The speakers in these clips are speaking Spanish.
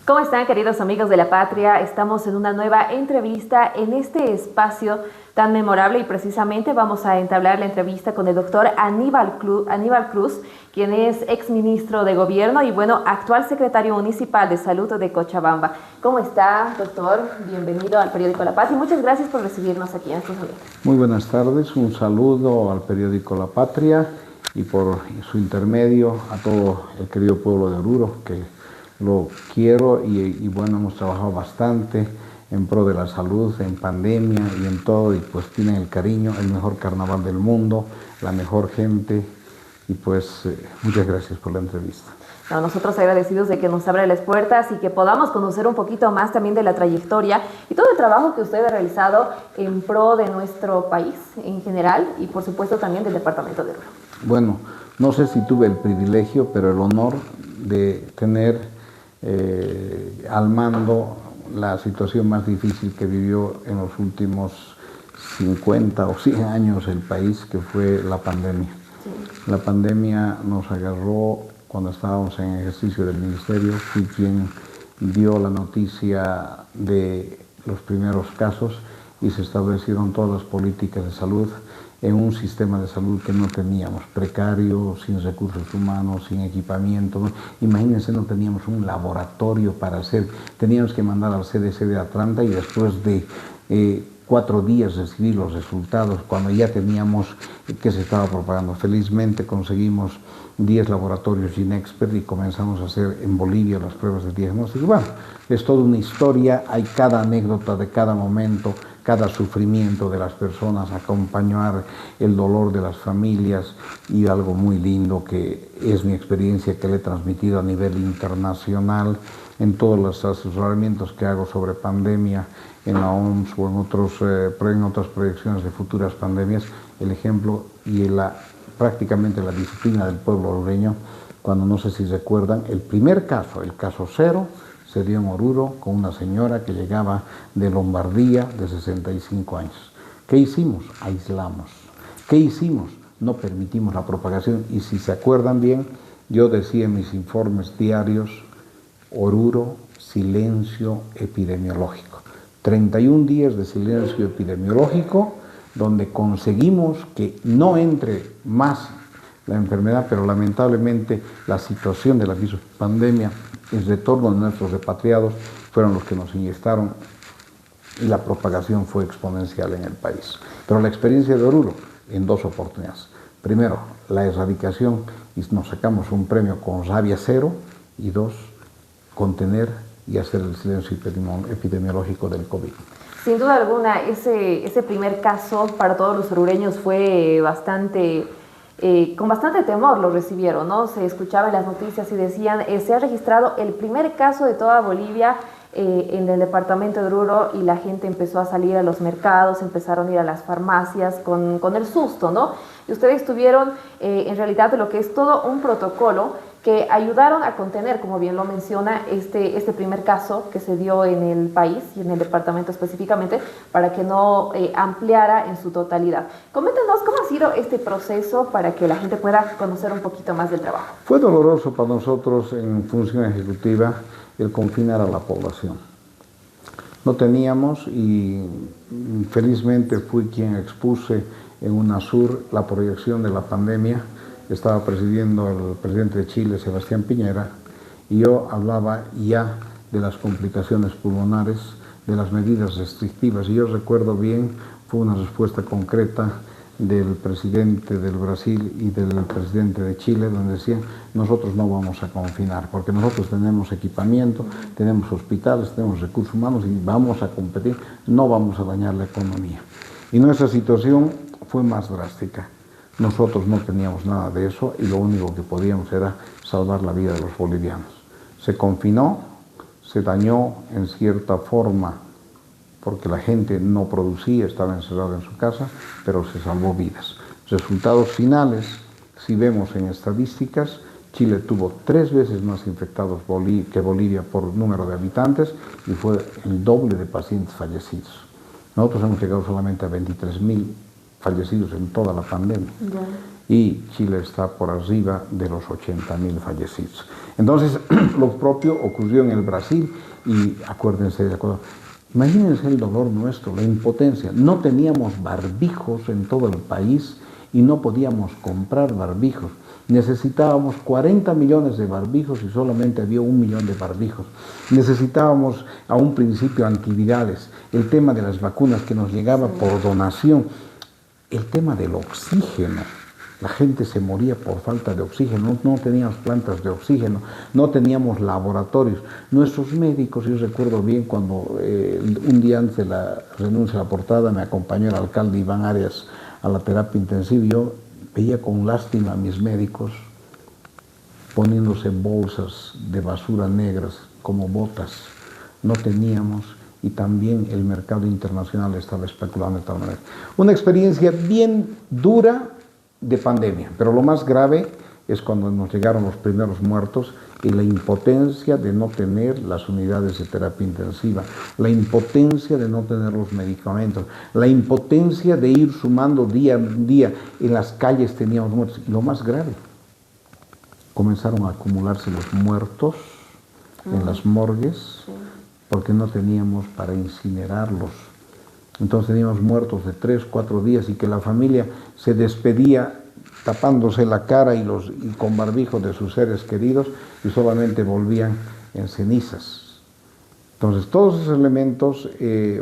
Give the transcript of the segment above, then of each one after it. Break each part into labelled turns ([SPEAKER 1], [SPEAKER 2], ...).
[SPEAKER 1] ¿Cómo están, queridos amigos de la patria? Estamos en una nueva entrevista en este espacio tan memorable y precisamente vamos a entablar la entrevista con el doctor Aníbal Cruz, quien es exministro de Gobierno y, actual secretario municipal de Salud de Cochabamba. ¿Cómo está, doctor? Bienvenido al periódico La Paz y muchas gracias por recibirnos aquí en estos momentos.
[SPEAKER 2] Muy buenas tardes, un saludo al periódico La Patria y por su intermedio a todo el querido pueblo de Oruro, que lo quiero y hemos trabajado bastante en pro de la salud, en pandemia y en todo, y pues tienen el cariño, el mejor carnaval del mundo, la mejor gente, y pues muchas gracias por la entrevista.
[SPEAKER 1] Nosotros agradecidos de que nos abra las puertas y que podamos conocer un poquito más también de la trayectoria y todo el trabajo que usted ha realizado en pro de nuestro país en general y por supuesto también del departamento de Oruro.
[SPEAKER 2] Bueno, no sé si tuve el privilegio, pero el honor de tener al mando la situación más difícil que vivió en los últimos 50 o 100 años el país, que fue la pandemia. Sí. La pandemia nos agarró cuando estábamos en ejercicio del ministerio. Fui quien dio la noticia de los primeros casos y se establecieron todas las políticas de salud en un sistema de salud que no teníamos, precario, sin recursos humanos, sin equipamiento. Imagínense, no teníamos un laboratorio para hacer, teníamos que mandar al CDC de Atlanta y después de 4 días recibir los resultados cuando ya teníamos que se estaba propagando. Felizmente conseguimos 10 laboratorios Ginexpert y comenzamos a hacer en Bolivia las pruebas de diagnóstico. Bueno, es toda una historia, hay cada anécdota de cada momento, cada sufrimiento de las personas, acompañar el dolor de las familias y algo muy lindo que es mi experiencia que le he transmitido a nivel internacional en todos los asesoramientos que hago sobre pandemia en la OMS o en otras proyecciones de futuras pandemias, el ejemplo y prácticamente la disciplina del pueblo orureño, cuando no sé si recuerdan, el primer caso, el caso 0, se dio en Oruro con una señora que llegaba de Lombardía de 65 años. ¿Qué hicimos? Aislamos. ¿Qué hicimos? No permitimos la propagación. Y si se acuerdan bien, yo decía en mis informes diarios, Oruro, silencio epidemiológico. 31 días de silencio epidemiológico, donde conseguimos que no entre más la enfermedad, pero lamentablemente la situación de la pandemia, el retorno de nuestros repatriados fueron los que nos inyectaron y la propagación fue exponencial en el país. Pero la experiencia de Oruro en 2 oportunidades. Primero, la erradicación y nos sacamos un premio con rabia 0 y 2, contener y hacer el silencio epidemiológico del COVID.
[SPEAKER 1] Sin duda alguna, ese primer caso para todos los orureños fue con bastante temor lo recibieron, ¿no? Se escuchaba en las noticias y decían, se ha registrado el primer caso de toda Bolivia en el departamento de Oruro y la gente empezó a salir a los mercados, empezaron a ir a las farmacias con el susto, ¿no? Y ustedes tuvieron en realidad lo que es todo un protocolo que ayudaron a contener, como bien lo menciona, este primer caso que se dio en el país y en el departamento específicamente, para que no ampliara en su totalidad. Coméntanos cómo ha sido este proceso para que la gente pueda conocer un poquito más del trabajo.
[SPEAKER 2] Fue doloroso para nosotros en función ejecutiva el confinar a la población. No teníamos y felizmente fui quien expuse en UNASUR la proyección de la pandemia. Estaba presidiendo el presidente de Chile, Sebastián Piñera, y yo hablaba ya de las complicaciones pulmonares, de las medidas restrictivas. Y yo recuerdo bien, fue una respuesta concreta del presidente del Brasil y del presidente de Chile, donde decían, nosotros no vamos a confinar, porque nosotros tenemos equipamiento, tenemos hospitales, tenemos recursos humanos y vamos a competir, no vamos a dañar la economía. Y nuestra situación fue más drástica. Nosotros no teníamos nada de eso y lo único que podíamos era salvar la vida de los bolivianos. Se confinó, se dañó en cierta forma porque la gente no producía, estaba encerrada en su casa, pero se salvó vidas. Resultados finales, si vemos en estadísticas, Chile tuvo 3 veces más infectados que Bolivia por número de habitantes y fue el doble de pacientes fallecidos. Nosotros hemos llegado solamente a 23.000 fallecidos en toda la pandemia. y Chile está por arriba de los 80.000 fallecidos. Entonces, lo propio ocurrió en el Brasil y acuérdense de acuerdo. Imagínense el dolor nuestro, la impotencia. No teníamos barbijos en todo el país y no podíamos comprar barbijos. Necesitábamos 40 millones de barbijos y solamente había 1 millón de barbijos. Necesitábamos a un principio antivirales, el tema de las vacunas que nos llegaba por donación, el tema del oxígeno. La gente se moría por falta de oxígeno, no teníamos plantas de oxígeno, no teníamos laboratorios. Nuestros médicos, yo recuerdo bien cuando un día antes de la renuncia a la portada me acompañó el alcalde Iván Arias a la terapia intensiva y yo veía con lástima a mis médicos poniéndose bolsas de basura negras como botas. No teníamos y también el mercado internacional estaba especulando de tal manera. Una experiencia bien dura de pandemia, pero lo más grave es cuando nos llegaron los primeros muertos y la impotencia de no tener las unidades de terapia intensiva, la impotencia de no tener los medicamentos, la impotencia de ir sumando día a día. En las calles teníamos muertos. Y lo más grave, comenzaron a acumularse los muertos en las morgues porque no teníamos para incinerarlos. Entonces teníamos muertos de 3, 4 días y que la familia se despedía tapándose la cara y con barbijo de sus seres queridos y solamente volvían en cenizas. Entonces todos esos elementos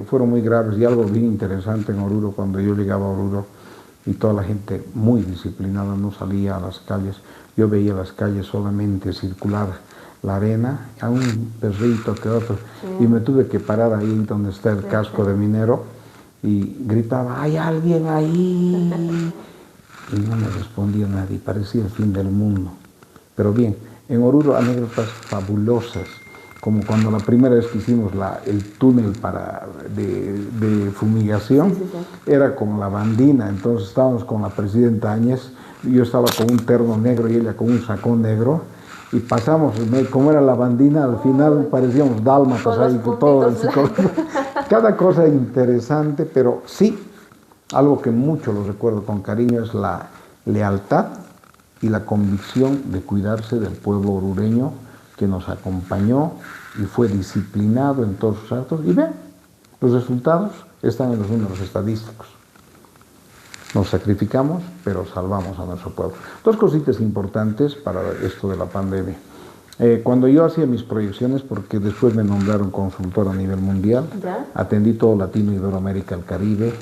[SPEAKER 2] fueron muy graves y algo bien interesante en Oruro, cuando yo llegaba a Oruro y toda la gente muy disciplinada no salía a las calles, yo veía las calles solamente circular la arena, a un perrito que otro, y me tuve que parar ahí donde está el casco de minero y gritaba, ¡hay alguien ahí! Y no me respondía nadie, parecía el fin del mundo. Pero bien, en Oruro anécdotas fabulosas, como cuando la primera vez que hicimos el túnel de fumigación, era con la bandina, entonces estábamos con la presidenta Áñez, yo estaba con un terno negro y ella con un sacón negro, y pasamos, como era la bandina, al final parecíamos dálmatas ahí, todo cada cosa interesante, pero sí, algo que mucho lo recuerdo con cariño es la lealtad y la convicción de cuidarse del pueblo orureño que nos acompañó y fue disciplinado en todos sus actos. Y vean, los resultados están en los números estadísticos. Nos sacrificamos, pero salvamos a nuestro pueblo. 2 cositas importantes para esto de la pandemia. Cuando yo hacía mis proyecciones, porque después me nombraron consultor a nivel mundial, atendí todo Latino, Iberoamérica, el Caribe,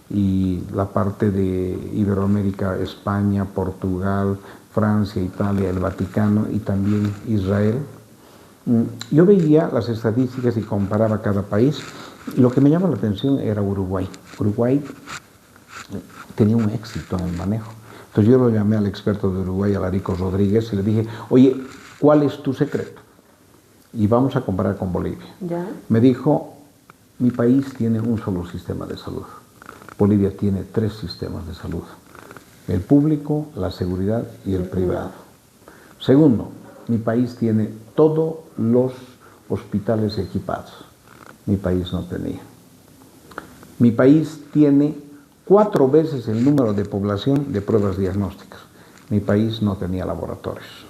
[SPEAKER 2] y la parte de Iberoamérica, España, Portugal, Francia, Italia, el Vaticano y también Israel. Yo veía las estadísticas y comparaba cada país. Lo que me llamó la atención era Uruguay. Uruguay tenía un éxito en el manejo. Entonces yo lo llamé al experto de Uruguay, a Larico Rodríguez, y le dije, oye, ¿cuál es tu secreto? Y vamos a comparar con Bolivia. Me dijo, mi país tiene un solo sistema de salud. Bolivia tiene 3 sistemas de salud. El público, la seguridad y el privado. Segundo, mi país tiene todos los hospitales equipados. Mi país no tenía. Mi país tiene 4 veces el número de población de pruebas diagnósticas. Mi país no tenía laboratorios.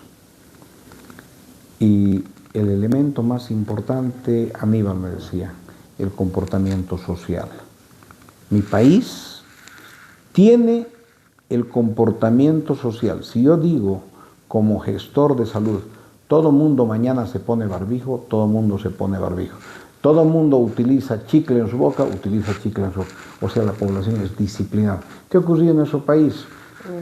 [SPEAKER 2] Y el elemento más importante, Aníbal me decía, el comportamiento social. Mi país tiene el comportamiento social. Si yo digo, como gestor de salud, todo mundo mañana se pone barbijo, todo mundo se pone barbijo. Todo mundo utiliza chicle en su boca, utiliza chicle en su boca. O sea, la población es disciplinada. ¿Qué ocurrió en nuestro país?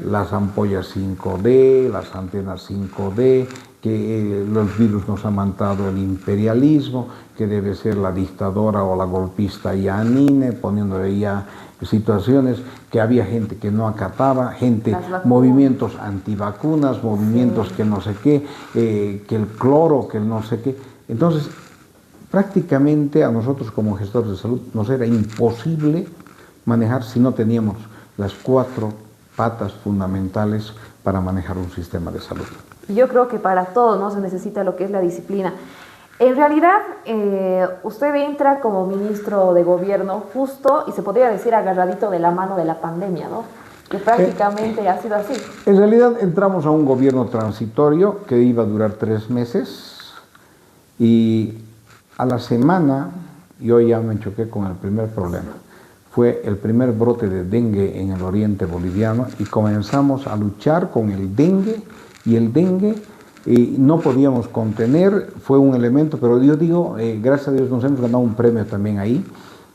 [SPEAKER 2] Las ampollas 5D, las antenas 5D, que los virus nos han mandado el imperialismo, que debe ser la dictadora o la golpista Yanine, poniéndole ya situaciones que había gente que no acataba, movimientos antivacunas, movimientos que no sé qué, que el cloro, que el no sé qué. Entonces, prácticamente a nosotros como gestores de salud nos era imposible manejar si no teníamos las 4 patas fundamentales para manejar un sistema de salud.
[SPEAKER 1] Yo creo que para todo, ¿no?, se necesita lo que es la disciplina. En realidad, usted entra como ministro de gobierno justo, y se podría decir agarradito de la mano de la pandemia, ¿no? que prácticamente ha sido así.
[SPEAKER 2] En realidad entramos a un gobierno transitorio que iba a durar 3 meses y a la semana yo ya me choqué con el primer problema. Fue el primer brote de dengue en el oriente boliviano y comenzamos a luchar con el dengue y el dengue no podíamos contener, fue un elemento, pero yo digo, gracias a Dios nos hemos ganado un premio también ahí.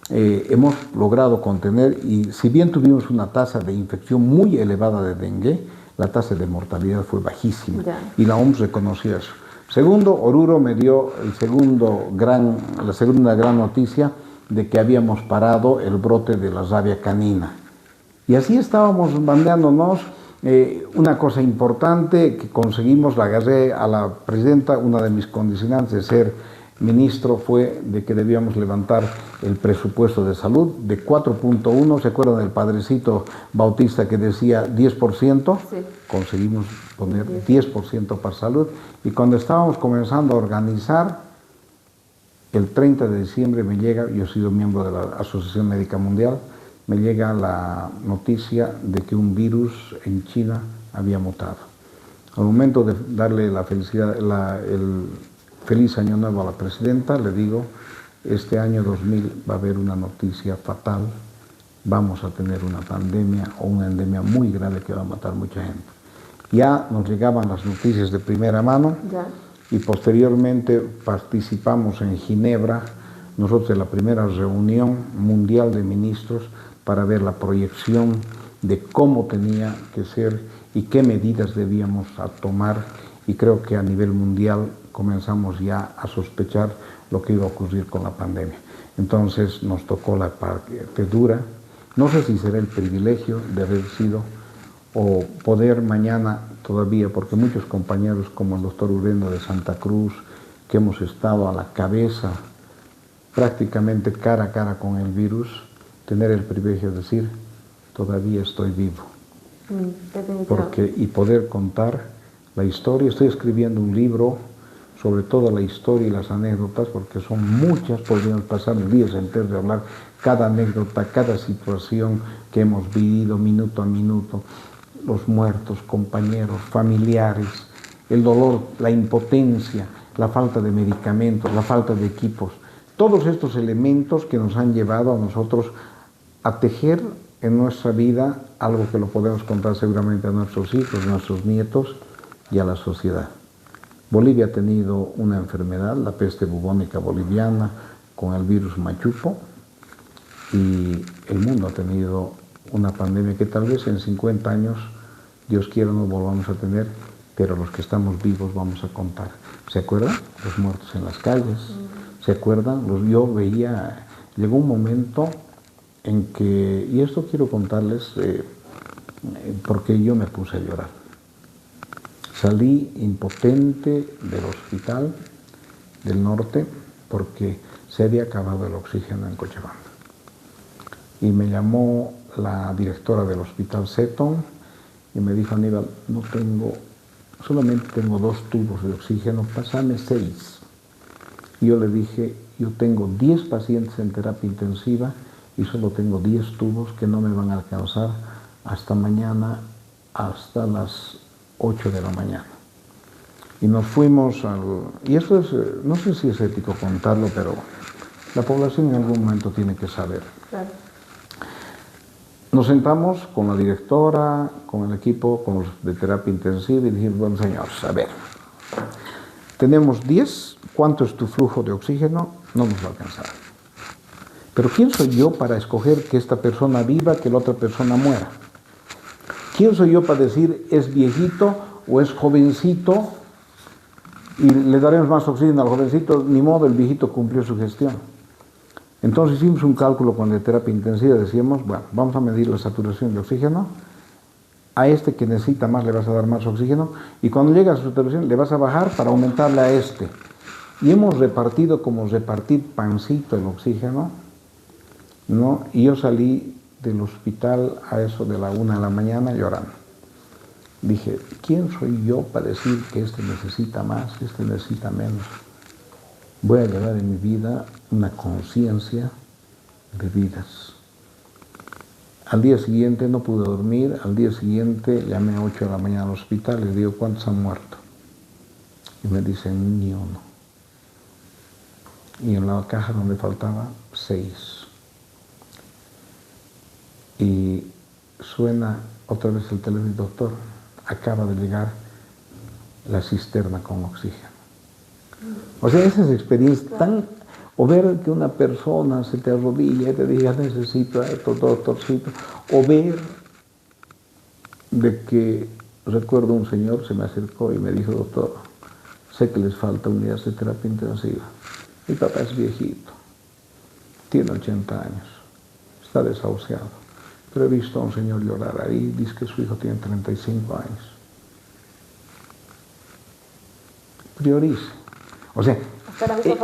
[SPEAKER 2] Hemos logrado contener y si bien tuvimos una tasa de infección muy elevada de dengue, la tasa de mortalidad fue bajísima y la OMS reconoció eso. Segundo, Oruro me dio la segunda gran noticia de que habíamos parado el brote de la rabia canina. Y así estábamos bandeándonos. Una cosa importante que conseguimos, la agarré a la presidenta, una de mis condicionantes de ser ministro fue de que debíamos levantar el presupuesto de salud de 4.1, ¿se acuerdan del padrecito Bautista que decía 10%? Sí. Conseguimos poner 10% para salud y cuando estábamos comenzando a organizar, el 30 de diciembre me llega, yo he sido miembro de la Asociación Médica Mundial, me llega la noticia de que un virus en China había mutado. Al momento de darle la felicidad, el feliz año nuevo a la presidenta, le digo, este año 2000 va a haber una noticia fatal, vamos a tener una pandemia o una endemia muy grave que va a matar mucha gente. Ya nos llegaban las noticias de primera mano y posteriormente participamos en Ginebra, nosotros en la primera reunión mundial de ministros para ver la proyección de cómo tenía que ser y qué medidas debíamos tomar y creo que a nivel mundial comenzamos ya a sospechar lo que iba a ocurrir con la pandemia. Entonces nos tocó la parte dura, no sé si será el privilegio de haber sido o poder mañana todavía, porque muchos compañeros como el doctor Urenda de Santa Cruz, que hemos estado a la cabeza prácticamente cara a cara con el virus, tener el privilegio de decir, todavía estoy vivo. Y poder contar la historia. Estoy escribiendo un libro sobre toda la historia y las anécdotas, porque son muchas, podríamos pasar días enteros de hablar cada anécdota, cada situación que hemos vivido minuto a minuto, los muertos, compañeros, familiares, el dolor, la impotencia, la falta de medicamentos, la falta de equipos, todos estos elementos que nos han llevado a nosotros a tejer en nuestra vida algo que lo podemos contar seguramente a nuestros hijos, a nuestros nietos y a la sociedad. Bolivia ha tenido una enfermedad, la peste bubónica boliviana, con el virus machupo, y el mundo ha tenido una pandemia que tal vez en 50 años, Dios quiera, no volvamos a tener, pero los que estamos vivos vamos a contar. ¿Se acuerdan? Los muertos en las calles. ¿Se acuerdan? Yo veía, llegó un momento en que, y esto quiero contarles porque yo me puse a llorar. Salí impotente del hospital del norte porque se había acabado el oxígeno en Cochabamba. Y me llamó la directora del hospital Seton y me dijo, Aníbal, solamente tengo 2 tubos de oxígeno, pásame 6. Y yo le dije, yo tengo 10 pacientes en terapia intensiva y solo tengo 10 tubos que no me van a alcanzar hasta mañana, hasta las 8 de la mañana. Y nos fuimos y esto es, no sé si es ético contarlo, pero la población en algún momento tiene que saber. Claro. Nos sentamos con la directora, con el equipo, con los de terapia intensiva y dijimos, bueno señores, a ver, tenemos 10, ¿cuánto es tu flujo de oxígeno? No nos va a alcanzar. Pero ¿quién soy yo para escoger que esta persona viva, que la otra persona muera? ¿Quién soy yo para decir es viejito o es jovencito y le daremos más oxígeno al jovencito? Ni modo, el viejito cumplió su gestión. Entonces hicimos un cálculo con la terapia intensiva, decíamos, bueno, vamos a medir la saturación de oxígeno, a este que necesita más le vas a dar más oxígeno y cuando llega a su saturación le vas a bajar para aumentarle a este. Y hemos repartido como repartir pancito el oxígeno, ¿no? Y yo salí del hospital a eso de la 1 de la mañana llorando. Dije, ¿quién soy yo para decir que este necesita más, este necesita menos? Voy a llevar en mi vida una conciencia de vidas. Al día siguiente no pude dormir, al día siguiente llamé a 8 de la mañana al hospital y le digo, ¿cuántos han muerto? Y me dicen, ni uno. Y en la caja donde faltaba, 6. Y suena otra vez el teléfono, doctor, acaba de llegar la cisterna con oxígeno. O sea, esas experiencias tan... O ver que una persona se te arrodilla y te diga, necesito esto, doctorcito. O ver de que, recuerdo un señor se me acercó y me dijo, doctor, sé que les falta unidades de terapia intensiva. Mi papá es viejito, tiene 80 años, está desahuciado. Pero he visto a un señor llorar ahí, dice que su hijo tiene 35 años. Priorice. O sea,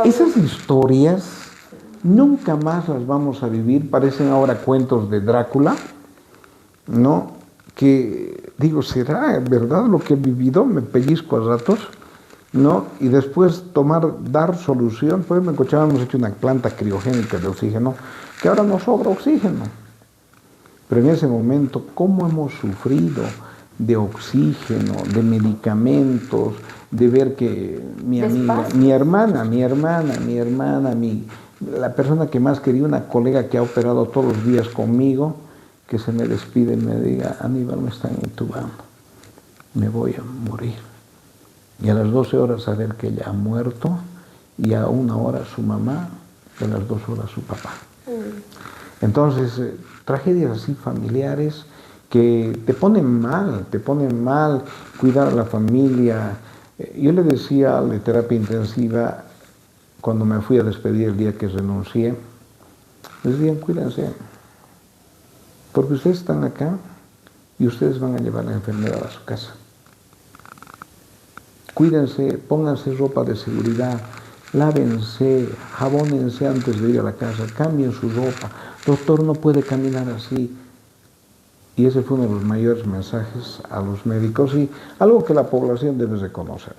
[SPEAKER 2] esas historias nunca más las vamos a vivir, parecen ahora cuentos de Drácula, ¿no? Que digo, ¿será verdad lo que he vivido? Me pellizco a ratos, ¿no? Y después dar solución. Pues en Cochabamba hemos hecho una planta criogénica de oxígeno, que ahora nos sobra oxígeno. Pero en ese momento, ¿cómo hemos sufrido de oxígeno, de medicamentos, de ver que mi amiga, la persona que más quería, una colega que ha operado todos los días conmigo, que se me despide y me diga, Aníbal, me están intubando, me voy a morir. Y a las 12 horas saber que ella ha muerto, y a 1 hora su mamá, y a las 2 horas su papá. Entonces, tragedias así familiares que te ponen mal, cuidar a la familia. Yo le decía al de terapia intensiva, cuando me fui a despedir el día que renuncié, les decían, cuídense, porque ustedes están acá y ustedes van a llevar a la enfermedad a su casa. Cuídense, pónganse ropa de seguridad, lávense, jabónense antes de ir a la casa, cambien su ropa. Doctor, no puede caminar así. Y ese fue uno de los mayores mensajes a los médicos y algo que la población debe reconocer.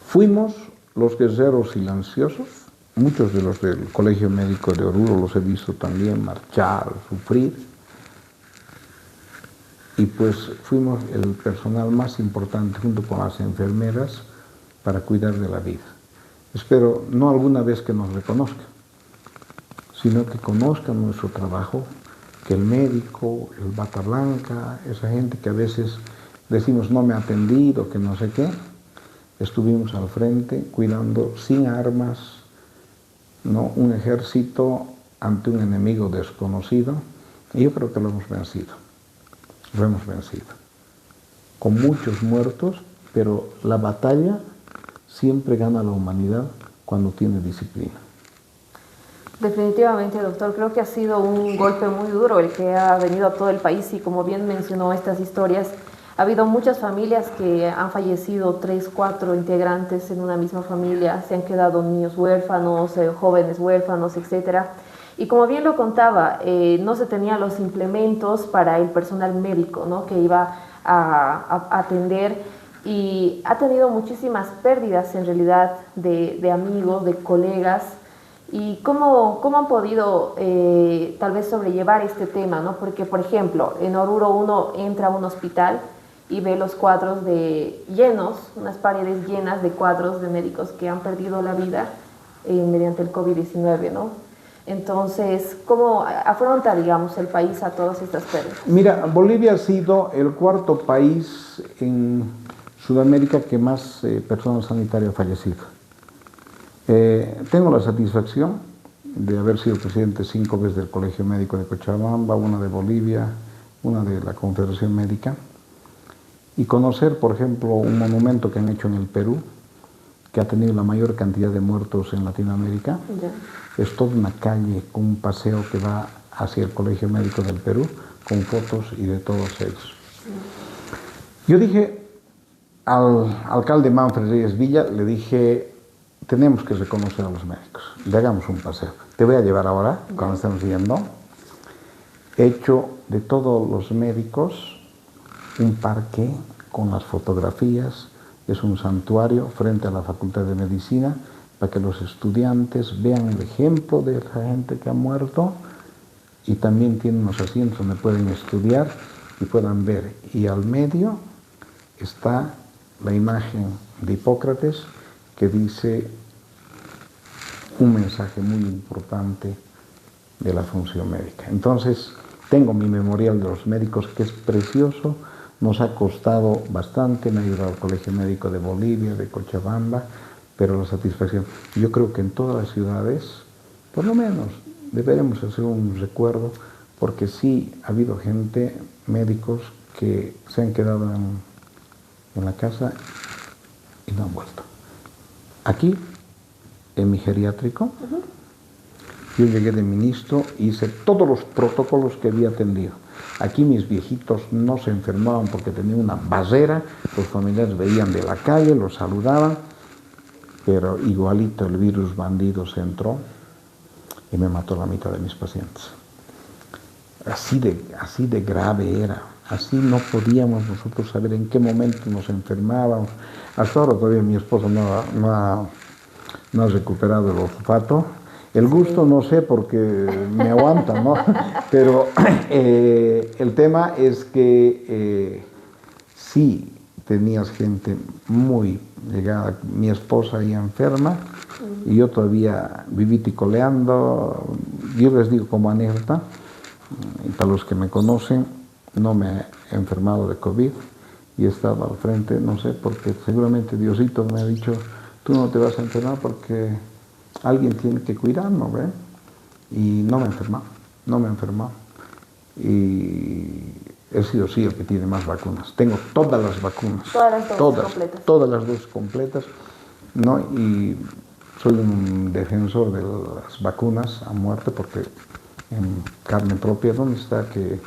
[SPEAKER 2] Fuimos los guerreros silenciosos, muchos de los del Colegio Médico de Oruro los he visto también marchar, sufrir, y pues fuimos el personal más importante junto con las enfermeras para cuidar de la vida. Espero no alguna vez que nos reconozcan, sino que conozcan nuestro trabajo, que el médico, el bata blanca, esa gente que a veces decimos no me ha atendido, que no sé qué, estuvimos al frente cuidando sin armas, ¿no? Un ejército ante un enemigo desconocido, y yo creo que lo hemos vencido, con muchos muertos, pero la batalla siempre gana la humanidad cuando tiene disciplina.
[SPEAKER 1] Definitivamente, doctor, creo que ha sido un golpe muy duro el que ha venido a todo el país y como bien mencionó estas historias, ha habido muchas familias que han fallecido, 3, 4 integrantes en una misma familia, se han quedado niños huérfanos, jóvenes huérfanos, etcétera. Y como bien lo contaba, no se tenían los implementos para el personal médico, ¿no? Que iba a atender y ha tenido muchísimas pérdidas en realidad de amigos, de colegas. ¿Y cómo han podido tal vez sobrellevar este tema, ¿no? Porque, por ejemplo, en Oruro uno entra a un hospital y ve los cuadros llenos, unas paredes llenas de cuadros de médicos que han perdido la vida mediante el COVID-19, ¿no? Entonces, ¿cómo afronta, digamos, el país a todas estas pérdidas?
[SPEAKER 2] Mira, Bolivia ha sido el 4º país en Sudamérica que más personal sanitario ha fallecido. Tengo la satisfacción de haber sido presidente 5 veces del Colegio Médico de Cochabamba, una de Bolivia, una de la Confederación Médica, y conocer, por ejemplo, un monumento que han hecho en el Perú, que ha tenido la mayor cantidad de muertos en Latinoamérica. Es toda una calle con un paseo que va hacia el Colegio Médico del Perú, con fotos y de todos ellos. Yo dije al alcalde Manfred Reyes Villa, le dije, tenemos que reconocer a los médicos, le hagamos un paseo. Te voy a llevar ahora, cuando estamos yendo, he hecho de todos los médicos un parque con las fotografías, es un santuario frente a la Facultad de Medicina, para que los estudiantes vean el ejemplo de la gente que ha muerto y también tiene unos asientos donde pueden estudiar y puedan ver. Y al medio está la imagen de Hipócrates que dice un mensaje muy importante de la función médica. Entonces, tengo mi memorial de los médicos que es precioso, nos ha costado bastante, me ha ayudado al Colegio Médico de Bolivia, de Cochabamba, pero la satisfacción, yo creo que en todas las ciudades, por lo menos, deberemos hacer un recuerdo, porque sí ha habido gente, médicos, que se han quedado en la casa y no han vuelto. Aquí, en mi geriátrico, yo llegué de ministro y hice todos los protocolos que había atendido. Aquí mis viejitos no se enfermaban porque tenían una barrera, los familiares veían de la calle, los saludaban, pero igualito el virus bandido se entró y me mató la mitad de mis pacientes. Así de grave era, así no podíamos nosotros saber en qué momento nos enfermábamos. Hasta ahora todavía mi esposo no ha recuperado el olfato. El gusto no sé porque me aguanta, ¿no? Pero el tema es que sí tenías gente muy llegada, mi esposa ya enferma y yo todavía viviticoleando. Yo les digo como anécdota, y para los que me conocen, no me he enfermado de COVID y he estado al frente, no sé, porque seguramente Diosito me ha dicho, tú no te vas a enfermar porque alguien tiene que cuidarnos, ¿ve? Y no me he enfermado. Y he sido sí el que tiene más vacunas. Tengo todas las vacunas.
[SPEAKER 1] Todas las dosis completas.
[SPEAKER 2] Todas las dosis completas, ¿no? Y soy un defensor de las vacunas a muerte porque en carne propia, ¿dónde está que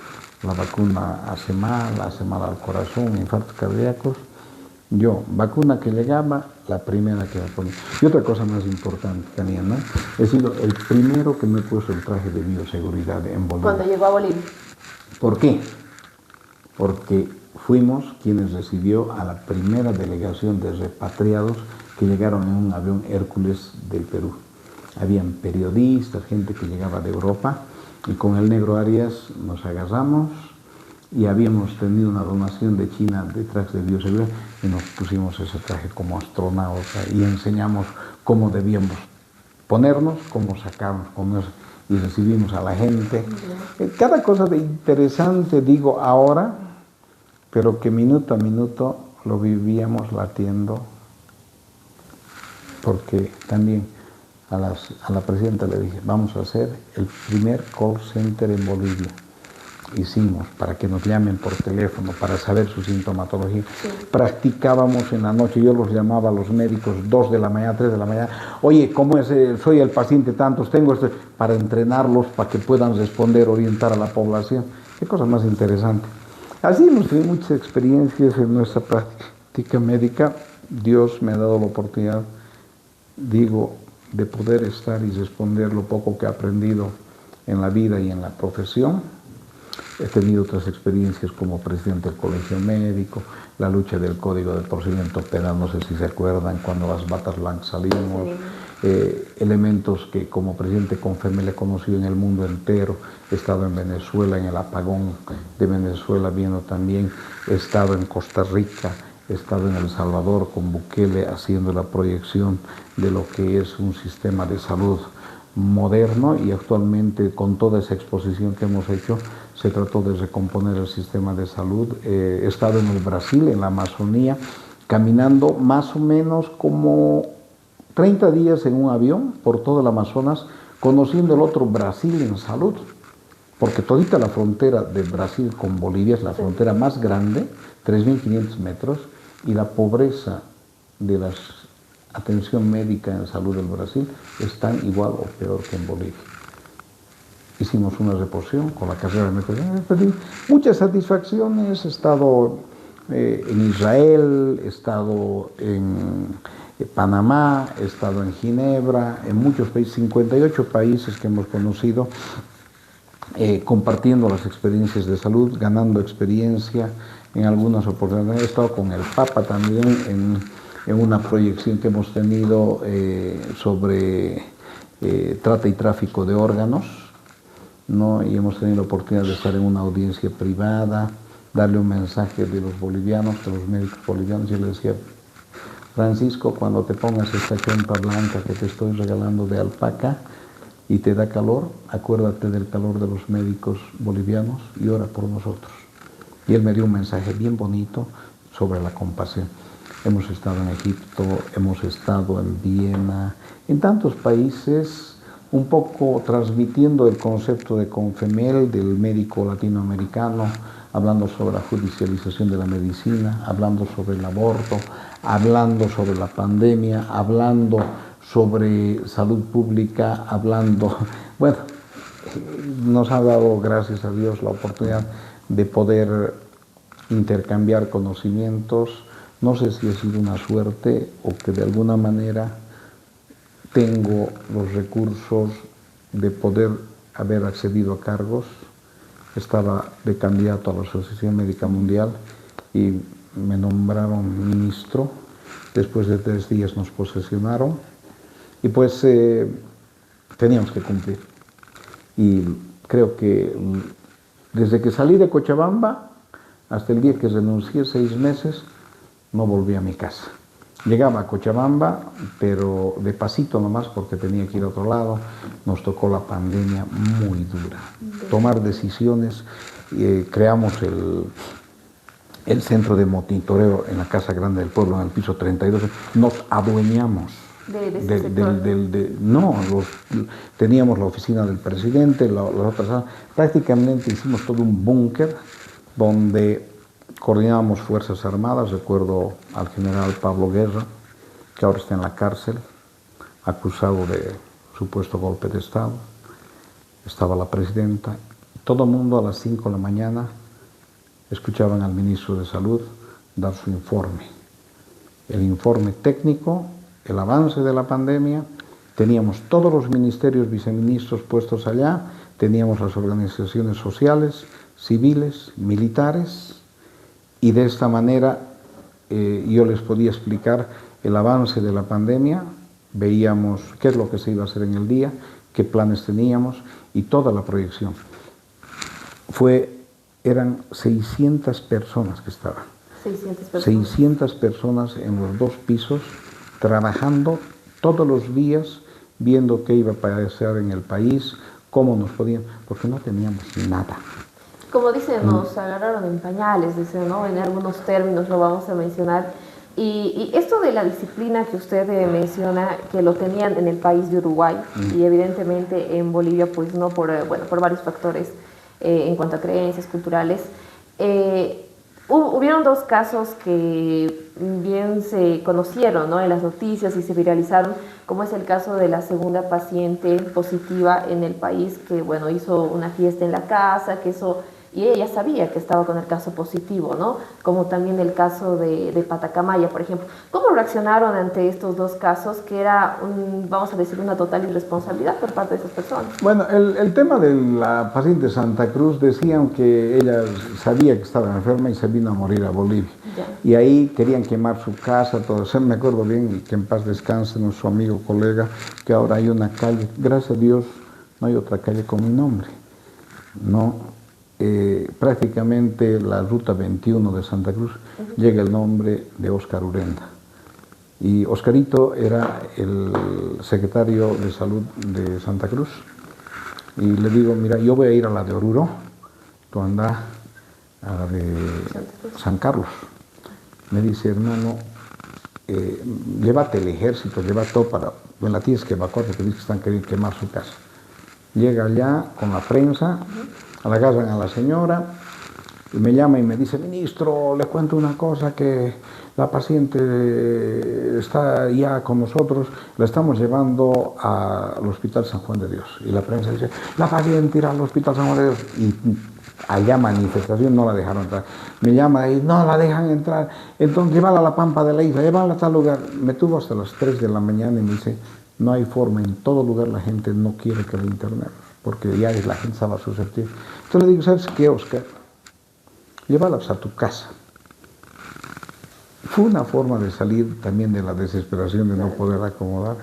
[SPEAKER 2] la vacuna hace mal al corazón, infartos cardíacos? Yo, vacuna que llegaba, la primera que me ponía. Y otra cosa más importante, Tania, ¿no? He sido el primero que me puso el traje de bioseguridad en Bolivia.
[SPEAKER 1] Cuando llegó a Bolivia.
[SPEAKER 2] ¿Por qué? Porque fuimos quienes recibió a la primera delegación de repatriados que llegaron en un avión Hércules del Perú. Habían periodistas, gente que llegaba de Europa, y con el negro Arias nos agarramos y habíamos tenido una donación de China de trajes de bioseguridad y nos pusimos ese traje como astronauta y enseñamos cómo debíamos ponernos, cómo sacarnos, y recibimos a la gente. Cada cosa de interesante digo ahora, pero que minuto a minuto lo vivíamos latiendo, porque también a la presidenta le dije, vamos a hacer el primer call center en Bolivia. Hicimos para que nos llamen por teléfono, para saber su sintomatología. Sí. Practicábamos en la noche, yo los llamaba a los médicos 2 de la mañana, 3 de la mañana. Oye, ¿cómo es? Soy el paciente tantos, tengo esto, para entrenarlos, para que puedan responder, orientar a la población. Qué cosa más interesante. Así hemos tenido muchas experiencias en nuestra práctica médica. Dios me ha dado la oportunidad, digo, de poder estar y responder lo poco que he aprendido en la vida y en la profesión. He tenido otras experiencias como presidente del Colegio Médico, la lucha del Código de Procedimiento Penal, no sé si se acuerdan, cuando las batas blancas salimos, elementos que como presidente CONFEMEL he conocido en el mundo entero. He estado en Venezuela, en el apagón de Venezuela, viendo también, he estado en Costa Rica, he estado en El Salvador con Bukele haciendo la proyección de lo que es un sistema de salud moderno, y actualmente con toda esa exposición que hemos hecho se trató de recomponer el sistema de salud. He estado en el Brasil, en la Amazonía, caminando más o menos como 30 días en un avión por todo el Amazonas, conociendo el otro Brasil en salud, porque todita la frontera de Brasil con Bolivia es la frontera más grande, 3.500 metros, y la pobreza de la atención médica en salud del Brasil es tan igual o peor que en Bolivia. Hicimos una reposición con la carrera de medicina, muchas satisfacciones. He estado en Israel, he estado en Panamá, he estado en Ginebra, en muchos países, 58 países que hemos conocido, compartiendo las experiencias de salud, ganando experiencia en algunas oportunidades. He estado con el Papa también en una proyección que hemos tenido sobre trata y tráfico de órganos, ¿no? Y hemos tenido la oportunidad de estar en una audiencia privada, darle un mensaje de los bolivianos, de los médicos bolivianos. Yo le decía, Francisco, cuando te pongas esta chompa blanca que te estoy regalando de alpaca y te da calor, acuérdate del calor de los médicos bolivianos y ora por nosotros. Y él me dio un mensaje bien bonito sobre la compasión. Hemos estado en Egipto, hemos estado en Viena, en tantos países, un poco transmitiendo el concepto de Confemel, del médico latinoamericano, hablando sobre la judicialización de la medicina, hablando sobre el aborto, hablando sobre la pandemia, hablando sobre salud pública, hablando... Bueno, nos ha dado, gracias a Dios, la oportunidad de poder intercambiar conocimientos. No sé si ha sido una suerte o que de alguna manera tengo los recursos de poder haber accedido a cargos. Estaba de candidato a la Asociación Médica Mundial y me nombraron ministro. Después de 3 días nos posesionaron y pues teníamos que cumplir. Y creo que desde que salí de Cochabamba hasta el día que renuncié, 6 meses, no volví a mi casa. Llegaba a Cochabamba, pero de pasito nomás porque tenía que ir a otro lado. Nos tocó la pandemia muy dura. Tomar decisiones, creamos el centro de monitoreo en la Casa Grande del Pueblo, en el piso 32. Nos adueñamos. Teníamos la oficina del presidente, las otras, prácticamente hicimos todo un búnker donde coordinábamos Fuerzas Armadas. Recuerdo al general Pablo Guerra, que ahora está en la cárcel, acusado de supuesto golpe de Estado. Estaba la presidenta. Todo el mundo a las 5 de la mañana escuchaban al ministro de Salud dar su informe. El informe técnico, el avance de la pandemia. Teníamos todos los ministerios, viceministros puestos allá. Teníamos las organizaciones sociales, civiles, militares. Y de esta manera yo les podía explicar el avance de la pandemia, veíamos qué es lo que se iba a hacer en el día, qué planes teníamos y toda la proyección. Eran 600 personas que estaban. 600 personas en los 2 pisos, trabajando todos los días, viendo qué iba a pasar en el país, cómo nos podían, porque no teníamos nada.
[SPEAKER 1] Como dicen, nos agarraron en pañales, dicen, ¿no? En algunos términos lo vamos a mencionar. Y esto de la disciplina que usted menciona, que lo tenían en el país de Uruguay y evidentemente en Bolivia, pues no por varios factores en cuanto a creencias culturales. Hubieron 2 casos que bien se conocieron, ¿no?, en las noticias y se viralizaron, como es el caso de la segunda paciente positiva en el país que, bueno, hizo una fiesta en la casa, y ella ya sabía que estaba con el caso positivo, ¿no? Como también el caso de Patacamaya, por ejemplo. ¿Cómo reaccionaron ante estos 2 casos, que era, vamos a decir, una total irresponsabilidad por parte de esas personas?
[SPEAKER 2] Bueno, el tema de la paciente de Santa Cruz, decían que ella sabía que estaba enferma y se vino a morir a Bolivia. Ya. Y ahí querían quemar su casa, todo eso. Me acuerdo bien, que en paz descanse nuestro amigo, colega, que ahora hay una calle, gracias a Dios, no hay otra calle con mi nombre, ¿no? Prácticamente la ruta 21 de Santa Cruz llega el nombre de Óscar Urenda. Y Oscarito era el secretario de Salud de Santa Cruz. Y le digo, mira, yo voy a ir a la de Oruro, tú andás a la de San Carlos. Me dice, hermano, llévate el ejército, lleva todo para... Bueno, la tienes que evacuar porque dice que están queriendo quemar su casa. Llega allá con la prensa, agarran a la señora y me llama y me dice, ministro, le cuento una cosa, que la paciente está ya con nosotros, la estamos llevando al Hospital San Juan de Dios. Y la prensa dice, la paciente irá al Hospital San Juan de Dios. Y allá manifestación, no la dejaron entrar. Me llama y no la dejan entrar. Entonces llévala a la Pampa de la Isla, llévala a tal lugar. Me tuvo hasta las 3 de la mañana y me dice, no hay forma, en todo lugar la gente no quiere que la internemos, porque ya la gente estaba susceptible. Entonces le digo, ¿sabes qué, Oscar? Llévalas a tu casa. Fue una forma de salir también de la desesperación de no poder acomodar.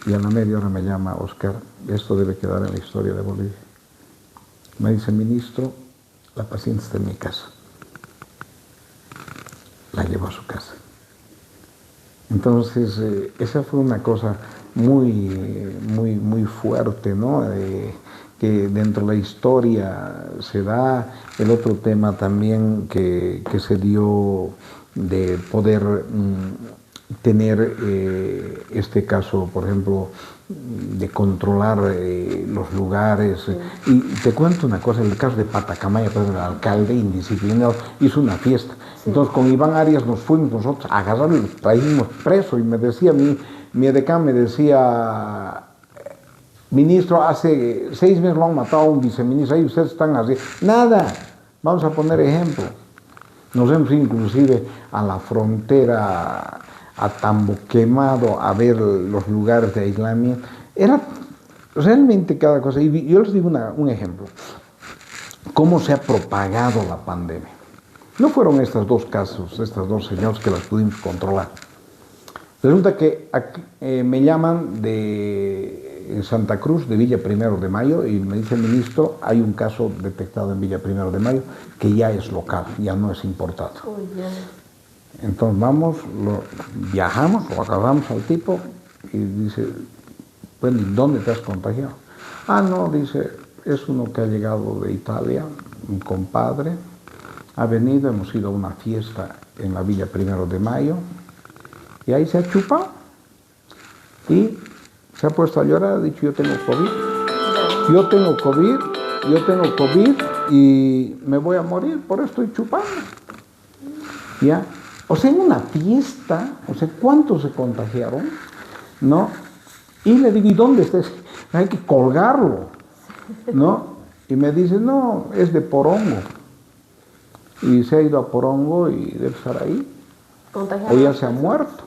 [SPEAKER 2] Y a la media hora me llama, Oscar, esto debe quedar en la historia de Bolivia. Me dice, ministro, la paciente está en mi casa. La llevo a su casa. Entonces, esa fue una cosa muy fuerte, ¿no? Que dentro de la historia se da. El otro tema también que se dio de poder tener este caso, por ejemplo, de controlar los lugares. Sí. Y te cuento una cosa, el caso de Patacamaya, pues, el alcalde indisciplinado hizo una fiesta. Sí. Entonces con Iván Arias nos fuimos nosotros a agarrarlo y lo traímos preso. Y me decía, mi edecán me decía, ministro, hace 6 meses lo han matado a un viceministro, ahí ustedes están así. Nada, vamos a poner ejemplo. Nos hemos ido inclusive a la frontera, a Tambo Quemado, a ver los lugares de aislamiento. Era realmente cada cosa. Y yo les digo un ejemplo. ¿Cómo se ha propagado la pandemia? No fueron estos 2 casos, estas 2 señores que las pudimos controlar. Resulta que aquí, me llaman de Santa Cruz, de Villa Primero de Mayo, y me dice el ministro, hay un caso detectado en Villa Primero de Mayo que ya es local, ya no es importado. Oh, yeah. Entonces vamos, viajamos, lo agarramos al tipo y dice, bueno, ¿y dónde te has contagiado? Ah, no, dice, es uno que ha llegado de Italia, un compadre, ha venido, hemos ido a una fiesta en la Villa Primero de Mayo y ahí se ha chupado y se ha puesto a llorar, ha dicho, yo tengo COVID y me voy a morir, por eso estoy chupando. ¿Ya? O sea, en una fiesta, o sea, ¿cuántos se contagiaron? ¿No? Y le digo, ¿y dónde está? Hay que colgarlo, ¿no? Y me dice, no, es de Porongo. Y se ha ido a Porongo y debe estar ahí. O ya se ha muerto.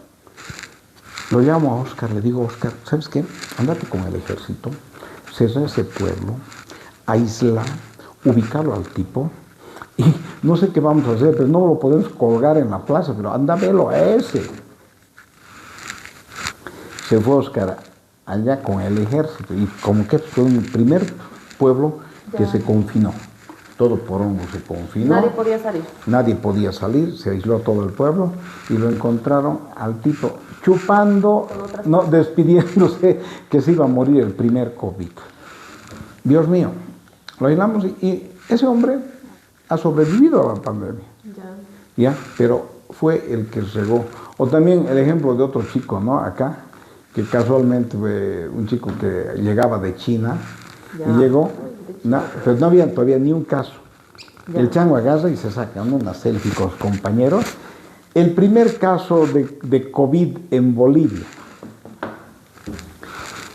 [SPEAKER 2] Lo llamo a Oscar, le digo, Oscar, ¿sabes qué? Ándate con el ejército, cesa ese pueblo, aísla, ubicarlo al tipo. Y no sé qué vamos a hacer, pero no lo podemos colgar en la plaza, pero anda, velo a ese. Se fue Oscar allá con el ejército y como que fue el primer pueblo que se confinó. Todo Porongo se confinó. Nadie podía salir, se aisló todo el pueblo y lo encontraron al tipo chupando, no, despidiéndose que se iba a morir el primer COVID. Dios mío, lo aislamos y ese hombre ha sobrevivido a la pandemia. Ya, pero fue el que regó. O también el ejemplo de otro chico, ¿no? Acá, que casualmente fue un chico que llegaba de China y llegó, pero no había todavía ni un caso. El chango agarra y se saca una selfie con los compañeros. El primer caso de COVID en Bolivia.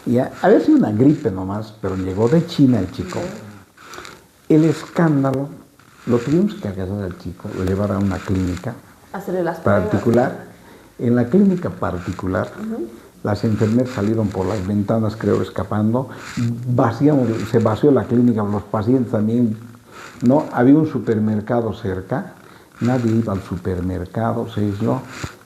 [SPEAKER 2] Ya, había sido una gripe nomás, pero llegó de China el chico. El escándalo. Lo tuvimos que agarrar al chico, lo llevar a una clínica particular. En la clínica particular, las enfermeras salieron por las ventanas, creo, escapando. Se vació la clínica, los pacientes también. No, había un supermercado cerca, nadie iba al supermercado, se aisló.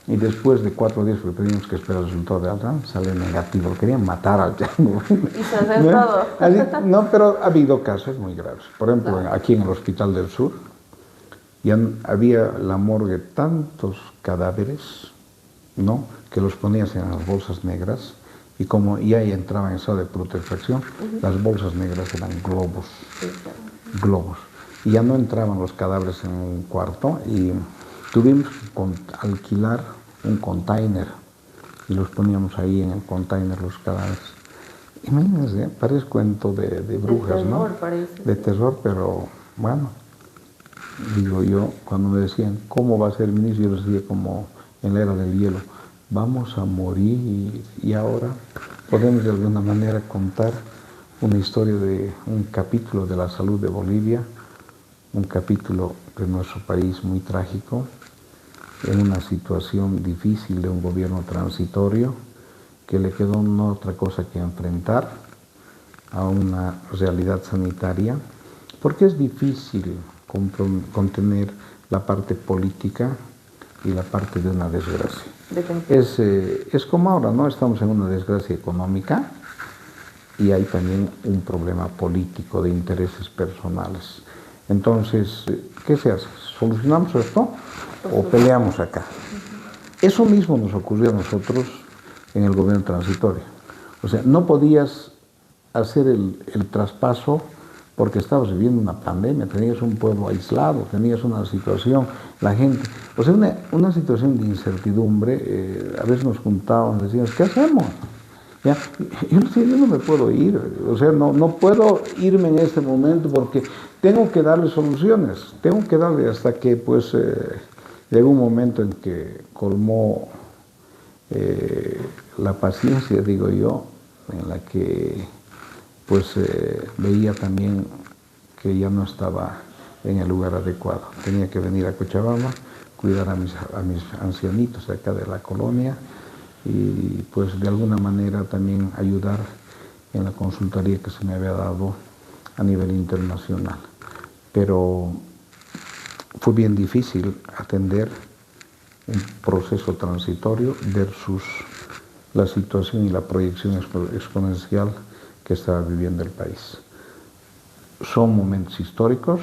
[SPEAKER 2] Y después de 4 días, porque teníamos que esperar el resultado de alta, sale negativo, querían matar al chango.
[SPEAKER 1] ¿Y se hace todo?
[SPEAKER 2] No, pero ha habido casos muy graves. Por ejemplo, aquí en el Hospital del Sur, ya había la morgue tantos cadáveres, ¿no?, que los ponías en las bolsas negras, y como ya entraban en estado de putrefacción, las bolsas negras eran globos, globos. Y ya no entraban los cadáveres en un cuarto, y tuvimos que alquilar un container y los poníamos ahí en el container los cadáveres. Imagínense, parece cuento de brujas, de terror, ¿no? Parece. De terror, pero bueno, digo yo, cuando me decían, ¿cómo va a ser el ministro? Yo les decía, como en la era del hielo, vamos a morir y ahora podemos de alguna manera contar una historia de un capítulo de la salud de Bolivia, un capítulo de nuestro país muy trágico, en una situación difícil de un gobierno transitorio que le quedó no otra cosa que enfrentar a una realidad sanitaria, porque es difícil contener la parte política y la parte de una desgracia. Es como ahora, ¿no? Estamos en una desgracia económica y hay también un problema político de intereses personales. Entonces, ¿qué se hace? ¿Solucionamos esto o peleamos acá? Eso mismo nos ocurrió a nosotros en el gobierno transitorio. O sea, no podías hacer el traspaso porque estabas viviendo una pandemia, tenías un pueblo aislado, tenías una situación, la gente, o sea, una situación de incertidumbre. A veces nos juntábamos y decíamos, ¿qué hacemos? ¿Ya? Yo no me puedo ir, o sea, no puedo irme en este momento porque tengo que darle soluciones, tengo que darle hasta que pues llegó un momento en que colmó la paciencia, digo yo, en la que pues veía también que ya no estaba en el lugar adecuado. Tenía que venir a Cochabamba, cuidar a mis ancianitos acá de la colonia y pues de alguna manera también ayudar en la consultoría que se me había dado a nivel internacional. Pero fue bien difícil atender un proceso transitorio versus la situación y la proyección exponencial que estaba viviendo el país. Son momentos históricos,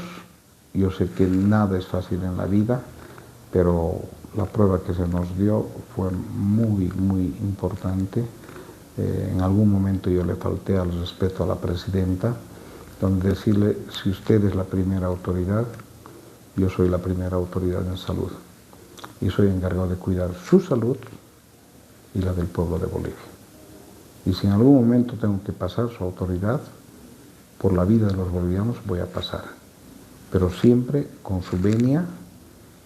[SPEAKER 2] yo sé que nada es fácil en la vida, pero la prueba que se nos dio fue muy, muy importante. En algún momento yo le falté al respeto a la presidenta, donde decirle, si usted es la primera autoridad, yo soy la primera autoridad en salud y soy encargado de cuidar su salud y la del pueblo de Bolivia. Y si en algún momento tengo que pasar su autoridad por la vida de los bolivianos, voy a pasar, pero siempre con su venia